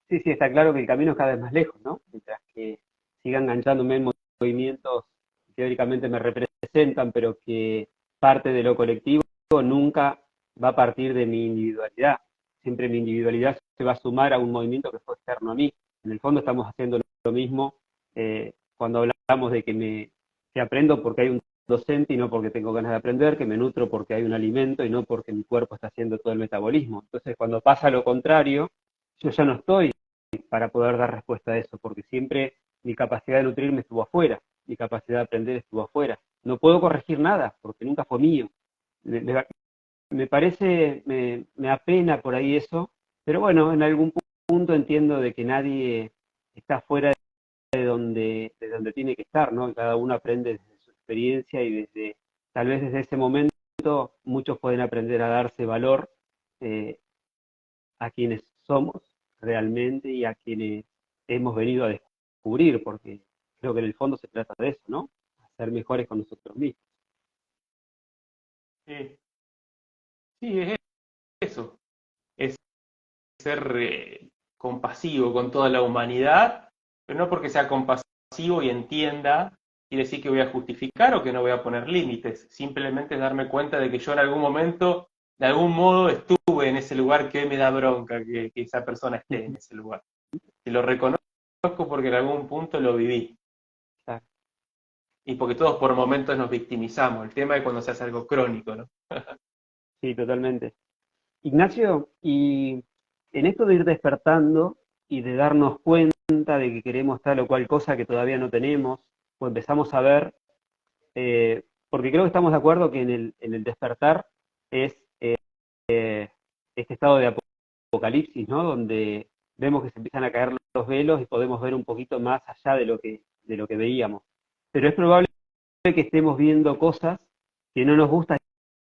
Sí, sí, está claro que el camino es cada vez más lejos, ¿no? Mientras que siga enganchándome en movimientos que teóricamente me representan, pero que parte de lo colectivo nunca va a partir de mi individualidad. Siempre mi individualidad se va a sumar a un movimiento que fue externo a mí. En el fondo estamos haciendo lo mismo cuando hablamos de que aprendo porque hay un docente y no porque tengo ganas de aprender, que me nutro porque hay un alimento y no porque mi cuerpo está haciendo todo el metabolismo. Entonces, cuando pasa lo contrario, yo ya no estoy para poder dar respuesta a eso, porque siempre mi capacidad de nutrirme estuvo afuera, mi capacidad de aprender estuvo afuera. No puedo corregir nada, porque nunca fue mío. Me parece, me apena por ahí eso, pero bueno, en algún punto entiendo de que nadie está fuera de donde tiene que estar, ¿no? Cada uno aprende desde su experiencia y tal vez desde ese momento, muchos pueden aprender a darse valor eh, a quienes somos realmente y a quienes hemos venido a descubrir, porque creo que en el fondo se trata de eso, ¿no? A ser mejores con nosotros mismos. Sí, sí, es eso, es ser compasivo con toda la humanidad, pero no porque sea compasivo y entienda, quiere decir que voy a justificar o que no voy a poner límites, simplemente es darme cuenta de que yo en algún momento, de algún modo, estuve en ese lugar que me da bronca que esa persona esté en ese lugar. Y lo reconozco porque en algún punto lo viví. Claro. Y porque todos por momentos nos victimizamos. El tema es cuando se hace algo crónico, ¿no? Sí, totalmente. Ignacio, y en esto de ir despertando y de darnos cuenta de que queremos tal o cual cosa que todavía no tenemos, o empezamos a ver, porque creo que estamos de acuerdo que en el despertar es este estado de apocalipsis, ¿no? Donde vemos que se empiezan a caer los velos y podemos ver un poquito más allá de lo que veíamos. Pero es probable que estemos viendo cosas que no nos gustan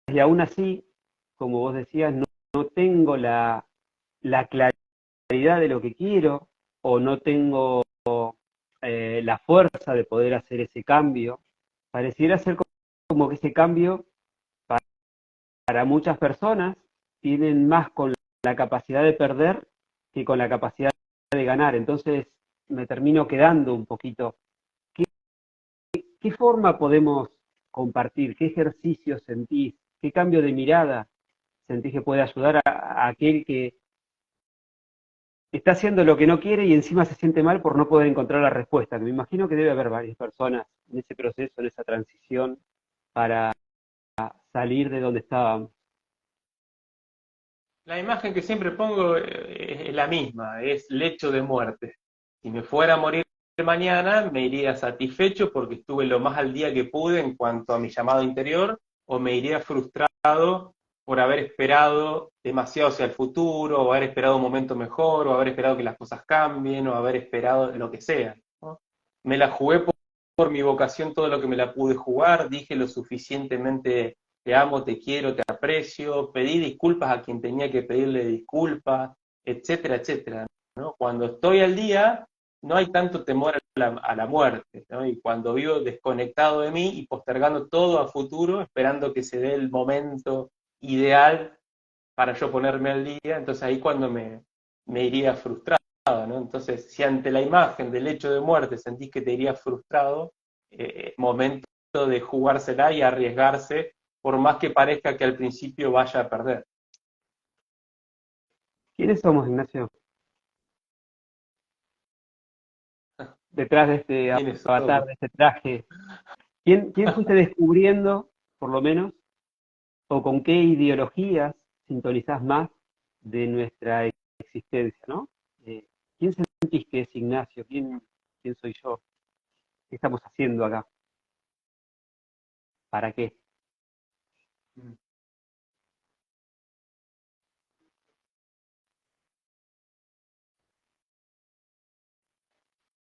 y aún así, como vos decías, no tengo la claridad de lo que quiero o no tengo la fuerza de poder hacer ese cambio. Pareciera ser como que ese cambio para muchas personas tienen más con la capacidad de perder que con la capacidad de ganar. Entonces me termino quedando un poquito. ¿Qué, qué forma podemos compartir? ¿Qué ejercicios sentís? ¿Qué cambio de mirada sentís que puede ayudar a aquel que está haciendo lo que no quiere y encima se siente mal por no poder encontrar la respuesta? Que me imagino que debe haber varias personas en ese proceso, en esa transición, para salir de donde estábamos. La imagen que siempre pongo es la misma, es lecho de muerte. Si me fuera a morir mañana, me iría satisfecho porque estuve lo más al día que pude en cuanto a mi llamado interior, o me iría frustrado por haber esperado demasiado hacia el futuro, o haber esperado un momento mejor, o haber esperado que las cosas cambien, o haber esperado lo que sea, ¿no? Me la jugué por mi vocación todo lo que me la pude jugar, dije lo suficientemente te amo, te quiero, te aprecio, pedí disculpas a quien tenía que pedirle disculpas, etcétera, etcétera, ¿no? Cuando estoy al día, no hay tanto temor a la muerte, ¿no? Y cuando vivo desconectado de mí y postergando todo a futuro, esperando que se dé el momento ideal para yo ponerme al día, entonces ahí cuando me iría frustrado, ¿no? Entonces, si ante la imagen del hecho de muerte sentís que te irías frustrado, momento de jugársela y arriesgarse, por más que parezca que al principio vaya a perder. ¿Quiénes somos, Ignacio? Detrás de este ¿Quiénes avatar, somos? de este traje. ¿Quién fuiste descubriendo, por lo menos, o con qué ideologías sintonizás más de nuestra existencia, ¿no? ¿Quién sentís que es Ignacio? ¿Quién soy yo? ¿Qué estamos haciendo acá? ¿Para qué?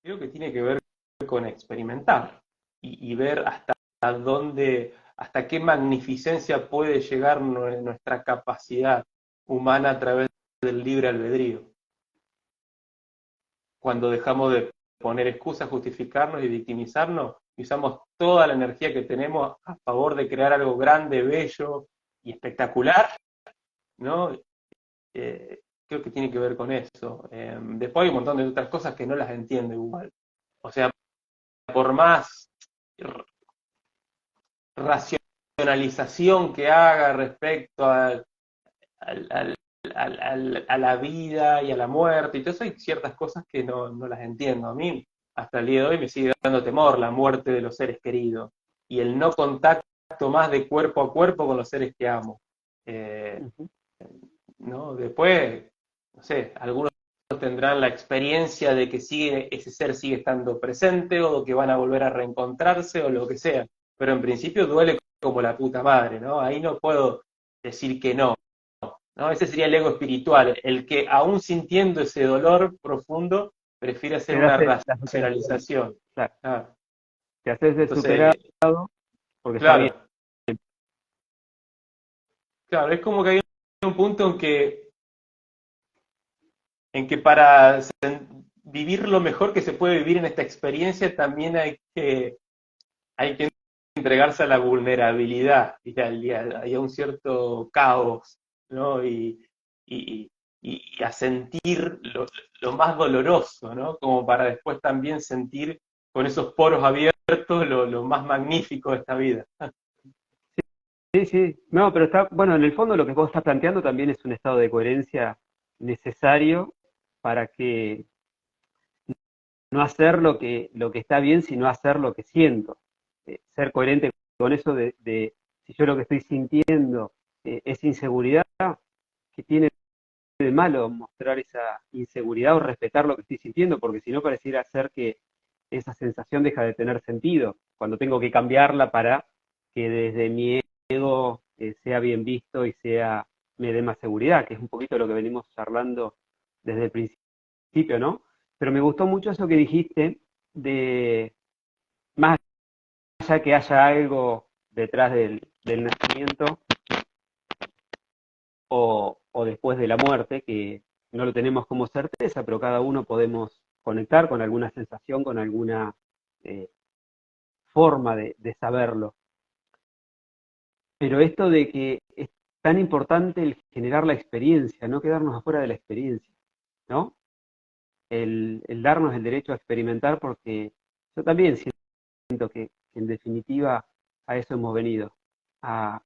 Creo que tiene que ver con experimentar y ver hasta dónde, hasta qué magnificencia puede llegar nuestra capacidad humana a través del libre albedrío. Cuando dejamos de poner excusas, justificarnos y victimizarnos, y usamos toda la energía que tenemos a favor de crear algo grande, bello y espectacular, ¿no? Creo que tiene que ver con eso. Después hay un montón de otras cosas que no las entiendo igual. O sea, por más racionalización que haga respecto al, al, a la vida y a la muerte y todo eso, hay ciertas cosas que no las entiendo. A mí, hasta el día de hoy, me sigue dando temor la muerte de los seres queridos y el no contacto más de cuerpo a cuerpo con los seres que amo. Eh, Ujú. ¿No? Después, no sé, algunos tendrán la experiencia de que ese ser sigue estando presente o que van a volver a reencontrarse o lo que sea, pero en principio duele como la puta madre, ¿no? Ahí no puedo decir que no, ¿no? Ese sería el ego espiritual, el que aún sintiendo ese dolor profundo prefiere hacer Te una das la superación. racionalización. Claro. Ah, Te haces de superado entonces, porque está bien. claro, claro, es como que hay un punto en que para vivir lo mejor que se puede vivir en esta experiencia también hay que entregarse a la vulnerabilidad y a un cierto caos, ¿no? Y, y a sentir lo más doloroso, ¿no? Como para después también sentir con esos poros abiertos lo más magnífico de esta vida. Sí, sí. No, pero está, bueno, en el fondo lo que vos estás planteando también es un estado de coherencia necesario para que no hacer lo que está bien, sino hacer lo que siento. Ser coherente con eso de si yo lo que estoy sintiendo es inseguridad, ¿qué tiene de malo mostrar esa inseguridad o respetar lo que estoy sintiendo? Porque si no pareciera ser que esa sensación deja de tener sentido, cuando tengo que cambiarla para que desde mi ego sea bien visto y me dé más seguridad, que es un poquito lo que venimos charlando desde el principio, ¿no? Pero me gustó mucho eso que dijiste de, más allá que haya algo detrás del nacimiento o después de la muerte, que no lo tenemos como certeza, pero cada uno podemos conectar con alguna sensación, con alguna eh, forma de saberlo. Pero esto de que es tan importante el generar la experiencia, no quedarnos afuera de la experiencia, ¿no? El darnos el derecho a experimentar, porque yo también siento que en definitiva a eso hemos venido. A,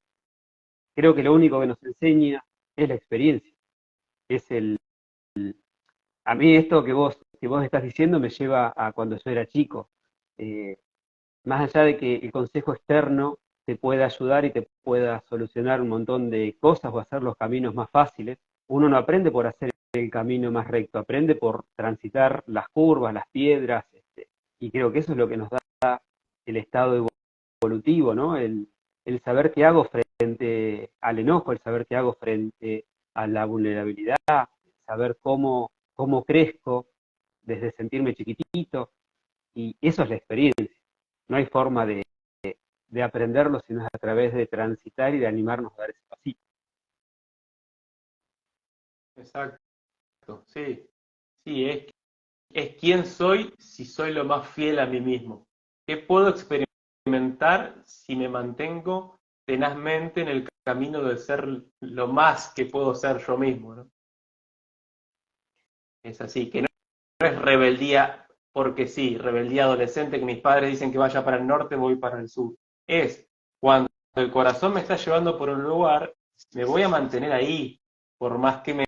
creo que lo único que nos enseña es la experiencia, es a mí esto que vos estás diciendo me lleva a cuando yo era chico. Eh, Más allá de que el consejo externo te pueda ayudar y te pueda solucionar un montón de cosas o hacer los caminos más fáciles, uno no aprende por hacer el camino más recto, aprende por transitar las curvas, las piedras, y creo que eso es lo que nos da el estado evolutivo, ¿no? El saber qué hago frente al enojo, el saber qué hago frente a la vulnerabilidad, saber cómo crezco desde sentirme chiquitito, y eso es la experiencia. No hay forma de aprenderlo, sino es a través de transitar y de animarnos a dar ese pasito. Exacto, sí. Sí, es quién soy si soy lo más fiel a mí mismo. ¿Qué puedo experimentar si me mantengo tenazmente en el camino de ser lo más que puedo ser yo mismo, ¿no? Es así, que no es rebeldía porque sí, rebeldía adolescente, que mis padres dicen que vaya para el norte, voy para el sur. Es cuando el corazón me está llevando por un lugar, me voy a mantener ahí, por más que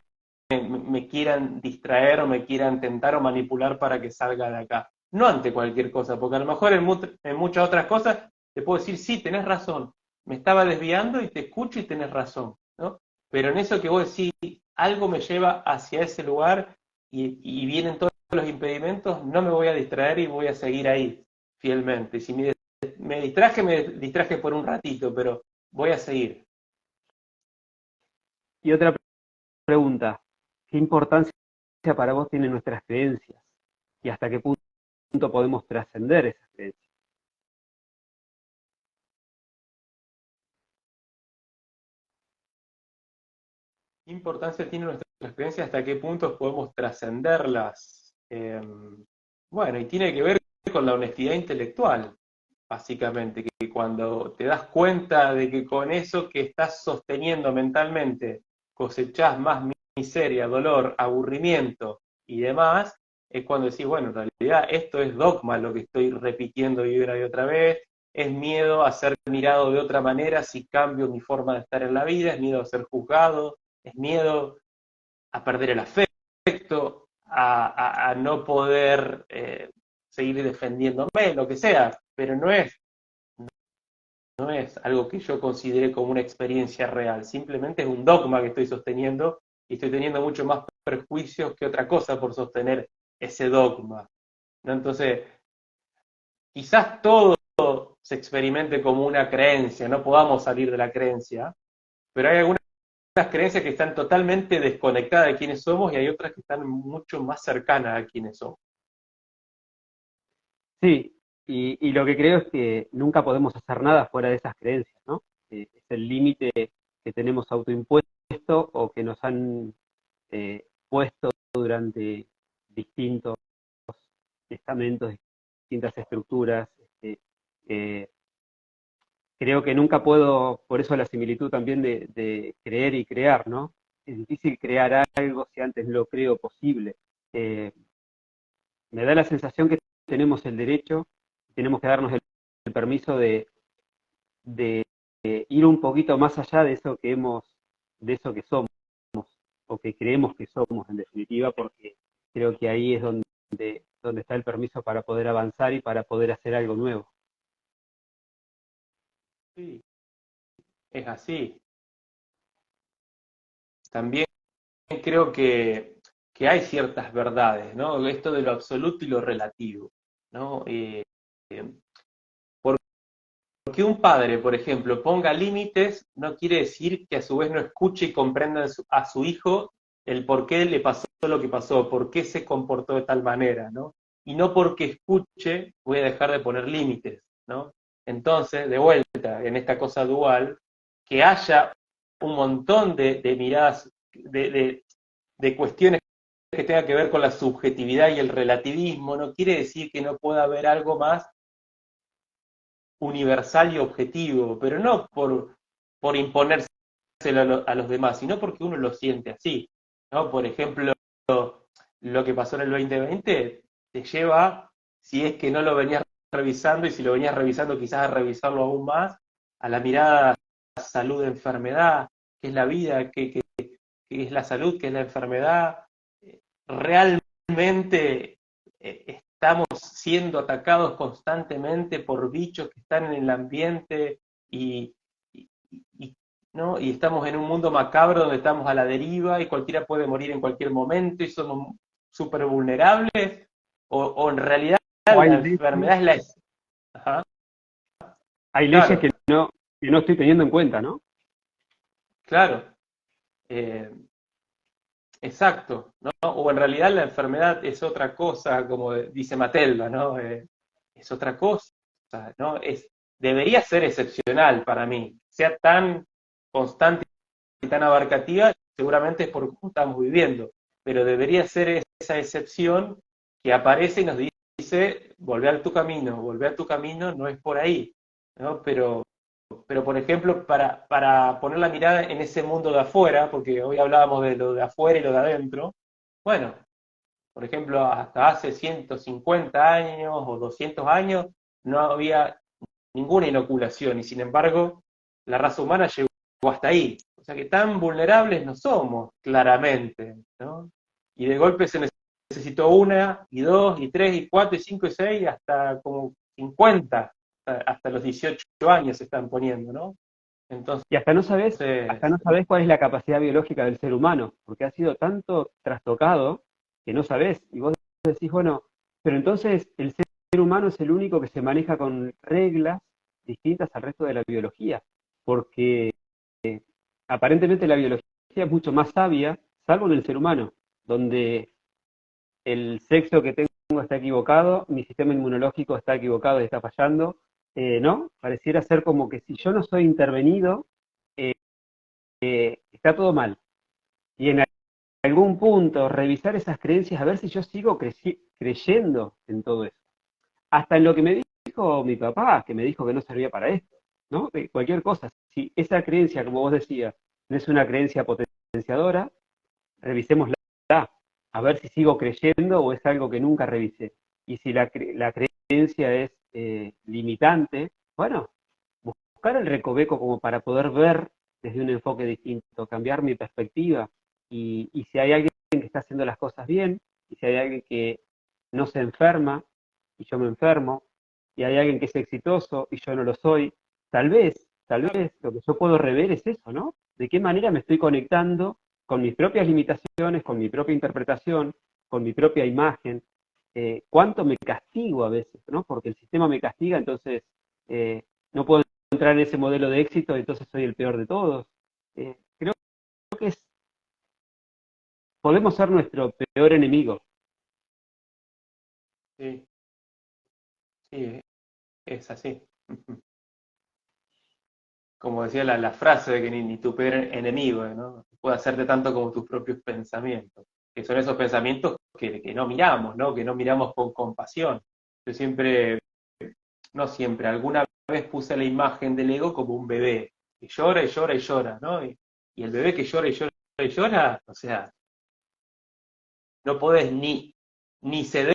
me quieran distraer o me quieran tentar o manipular para que salga de acá. No ante cualquier cosa, porque a lo mejor en muchas otras cosas te puedo decir, sí, tenés razón, me estaba desviando y te escucho y tenés razón, ¿no? Pero en eso que vos decís, algo me lleva hacia ese lugar y vienen todos los impedimentos, no me voy a distraer y voy a seguir ahí fielmente. Si me distraje por un ratito, pero voy a seguir. Y otra pregunta, ¿qué importancia para vos tienen nuestras creencias? ¿Y hasta qué punto podemos trascender esas creencias? ¿Qué importancia tienen nuestras creencias? ¿Hasta qué punto podemos trascenderlas? Bueno, y tiene que ver con la honestidad intelectual, básicamente, que cuando te das cuenta de que con eso que estás sosteniendo mentalmente cosechás más miseria, dolor, aburrimiento y demás, es cuando decís, bueno, en realidad esto es dogma lo que estoy repitiendo y una y otra vez, es miedo a ser mirado de otra manera si cambio mi forma de estar en la vida, es miedo a ser juzgado, es miedo a perder el afecto, a no poder seguir defendiéndome, lo que sea, pero no es algo que yo considere como una experiencia real, simplemente es un dogma que estoy sosteniendo y estoy teniendo mucho más prejuicios que otra cosa por sostener ese dogma, ¿no? Entonces, quizás todo se experimente como una creencia, no podamos salir de la creencia, pero hay algunas creencias que están totalmente desconectadas de quiénes somos y hay otras que están mucho más cercanas a quiénes somos. Sí, y lo que creo es que nunca podemos hacer nada fuera de esas creencias, ¿no? Es el límite que tenemos autoimpuesto o que nos han puesto durante distintos estamentos, distintas estructuras. Eh, Creo que nunca puedo, por eso la similitud también de creer y crear, ¿no? Es difícil crear algo si antes lo creo posible. Eh, Me da la sensación que tenemos el derecho, tenemos que darnos el permiso de ir un poquito más allá de eso que de eso que somos, o que creemos que somos en definitiva, porque creo que ahí es donde está el permiso para poder avanzar y para poder hacer algo nuevo. Sí, es así. También creo que hay ciertas verdades, ¿no? Esto de lo absoluto y lo relativo, ¿no? Porque un padre, por ejemplo, ponga límites, no quiere decir que a su vez no escuche y comprenda a su hijo el por qué le pasó lo que pasó, por qué se comportó de tal manera, ¿no? Y no porque escuche voy a dejar de poner límites, ¿no? Entonces, de vuelta, en esta cosa dual, que haya un montón de miradas, de cuestiones que tengan que ver con la subjetividad y el relativismo, no quiere decir que no pueda haber algo más universal y objetivo, pero no por imponérselo a los demás, sino porque uno lo siente así, ¿no? Por ejemplo, lo que pasó en el 2020 te lleva, si es que no lo venías revisando, y si lo venías revisando quizás a revisarlo aún más, a la mirada salud-enfermedad, qué es la vida, qué es la salud, qué es la enfermedad. Realmente estamos siendo atacados constantemente por bichos que están en el ambiente y, y, ¿no? Y estamos en un mundo macabro donde estamos a la deriva y cualquiera puede morir en cualquier momento y somos súper vulnerables, o en realidad O la enfermedad es la... Ajá, hay leyes claro, que no estoy teniendo en cuenta, ¿no? claro. Eh, Exacto, ¿no? O en realidad la enfermedad es otra cosa, como dice Matelva, ¿no? Es otra cosa, ¿no? debería ser excepcional para mí, sea tan constante y tan abarcativa, seguramente es por cómo estamos viviendo, pero debería ser esa excepción que aparece y nos dice, volvé a tu camino, no es por ahí, ¿no? Pero por ejemplo, para poner la mirada en ese mundo de afuera, porque hoy hablábamos de lo de afuera y lo de adentro, bueno, por ejemplo, hasta hace 150 años o 200 años no había ninguna inoculación y sin embargo la raza humana llegó hasta ahí. O sea que tan vulnerables no somos, claramente, ¿no? Y de golpe se necesitó una, y dos, y tres, y cuatro, y cinco, y seis, hasta como 50, hasta los 18 años se están poniendo, ¿no? Entonces, Y hasta no sabés cuál es la capacidad biológica del ser humano, porque ha sido tanto trastocado que no sabés. Y vos decís, bueno, pero entonces el ser humano es el único que se maneja con reglas distintas al resto de la biología, porque aparentemente la biología es mucho más sabia, salvo en el ser humano, donde el sexo que tengo está equivocado, mi sistema inmunológico está equivocado y está fallando, ¿no? Pareciera ser como que si yo no soy intervenido, está todo mal. Y en algún punto revisar esas creencias, a ver si yo sigo creyendo en todo eso. Hasta en lo que me dijo mi papá, que me dijo que no servía para esto, ¿no? De cualquier cosa. Si esa creencia, como vos decías, no es una creencia potenciadora, revisémosla, a ver si sigo creyendo o es algo que nunca revisé. Y si la creencia es limitante, bueno, buscar el recoveco como para poder ver desde un enfoque distinto, cambiar mi perspectiva. Y si hay alguien que está haciendo las cosas bien, y si hay alguien que no se enferma y yo me enfermo, y hay alguien que es exitoso y yo no lo soy, tal vez lo que yo puedo rever es eso, ¿no? De qué manera me estoy conectando con mis propias limitaciones, con mi propia interpretación, con mi propia imagen, cuánto me castigo a veces, ¿no? Porque el sistema me castiga, entonces no puedo entrar en ese modelo de éxito, entonces soy el peor de todos. Creo que podemos ser nuestro peor enemigo. sí, sí, es así. Como decía la frase de que ni tu peor enemigo, ¿no? Puede hacerte tanto como tus propios pensamientos, que son esos pensamientos que no miramos, ¿no? Que no miramos con compasión. Yo siempre, no siempre, alguna vez puse la imagen del ego como un bebé, que llora y llora y llora, ¿no? Y el bebé que llora y llora y llora, o sea, no podés ni ceder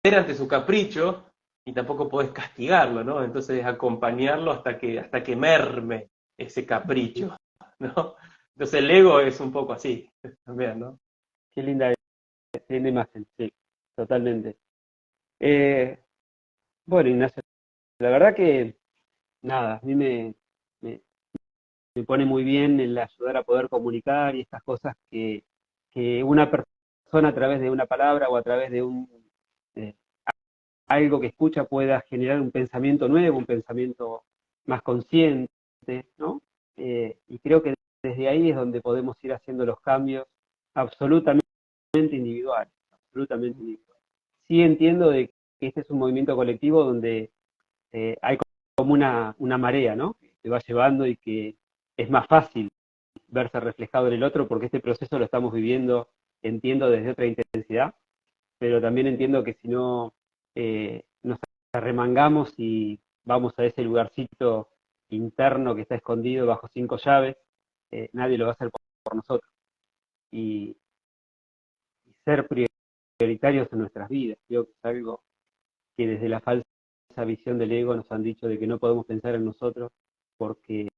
ante su capricho, ni tampoco podés castigarlo, ¿no? Entonces acompañarlo hasta que merme ese capricho, ¿no? Entonces el ego es un poco así también, ¿no? Qué linda imagen, sí, totalmente. Eh, bueno, Ignacio, la verdad que nada, a mí me, me pone muy bien el ayudar a poder comunicar y estas cosas que una persona a través de una palabra o a través de eh, algo que escucha pueda generar un pensamiento nuevo, un pensamiento más consciente, ¿no? Y creo que desde ahí es donde podemos ir haciendo los cambios absolutamente individuales, absolutamente individuales. Sí entiendo de que este es un movimiento colectivo donde hay como una marea, ¿no? Que te va llevando y que es más fácil verse reflejado en el otro porque este proceso lo estamos viviendo, entiendo, desde otra intensidad, pero también entiendo que si no nos arremangamos y vamos a ese lugarcito interno que está escondido bajo 5 llaves, nadie lo va a hacer por nosotros. Y, y ser prioritarios en nuestras vidas, creo que es algo que desde la falsa visión del ego nos han dicho de que no podemos pensar en nosotros porque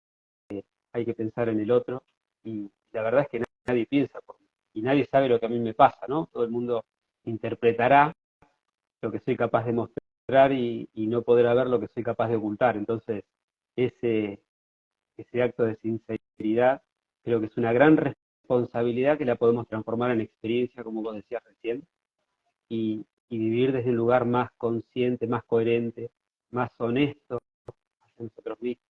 hay que pensar en el otro, y la verdad es que nadie piensa por mí, y nadie sabe lo que a mí me pasa, ¿no? Todo el mundo interpretará lo que soy capaz de mostrar y no podrá ver lo que soy capaz de ocultar. Entonces, ese, ese acto de sinceridad creo que es una gran responsabilidad que la podemos transformar en experiencia, como vos decías recién, y vivir desde un lugar más consciente, más coherente, más honesto hacia nosotros mismos,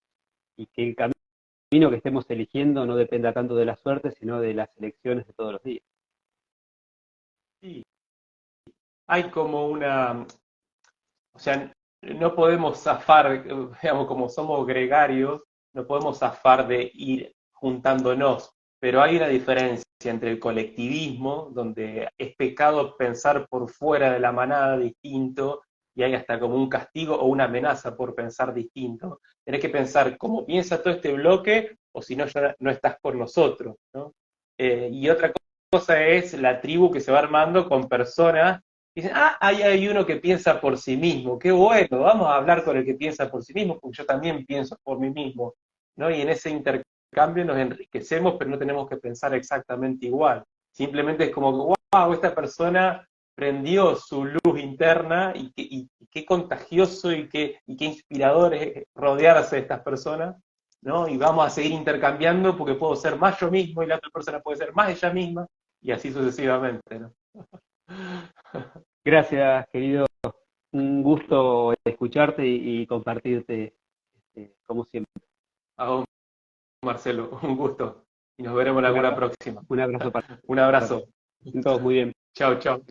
y que el camino que estemos eligiendo no dependa tanto de la suerte, sino de las elecciones de todos los días. Sí, hay como una, o sea, no podemos zafar, digamos, como somos gregarios, no podemos zafar de ir juntándonos, pero hay una diferencia entre el colectivismo, donde es pecado pensar por fuera de la manada distinto, y hay hasta como un castigo o una amenaza por pensar distinto. Tenés que pensar cómo piensa todo este bloque, o si no, ya no estás con nosotros, ¿no? Y otra cosa es la tribu que se va armando con personas. Dicen, ahí hay uno que piensa por sí mismo, qué bueno, vamos a hablar con el que piensa por sí mismo, porque yo también pienso por mí mismo, ¿no? Y en ese intercambio nos enriquecemos, pero no tenemos que pensar exactamente igual. Simplemente es como que, wow, esta persona prendió su luz interna y qué contagioso y qué inspirador es rodearse de estas personas, ¿no? Y vamos a seguir intercambiando porque puedo ser más yo mismo y la otra persona puede ser más ella misma, y así sucesivamente, ¿no? Gracias, querido. Un gusto escucharte y compartirte, como siempre. A vos, Marcelo, un gusto. Y nos veremos en Un alguna abrazo, próxima. un abrazo para Un todos. abrazo. Todos muy bien. Chao, chao.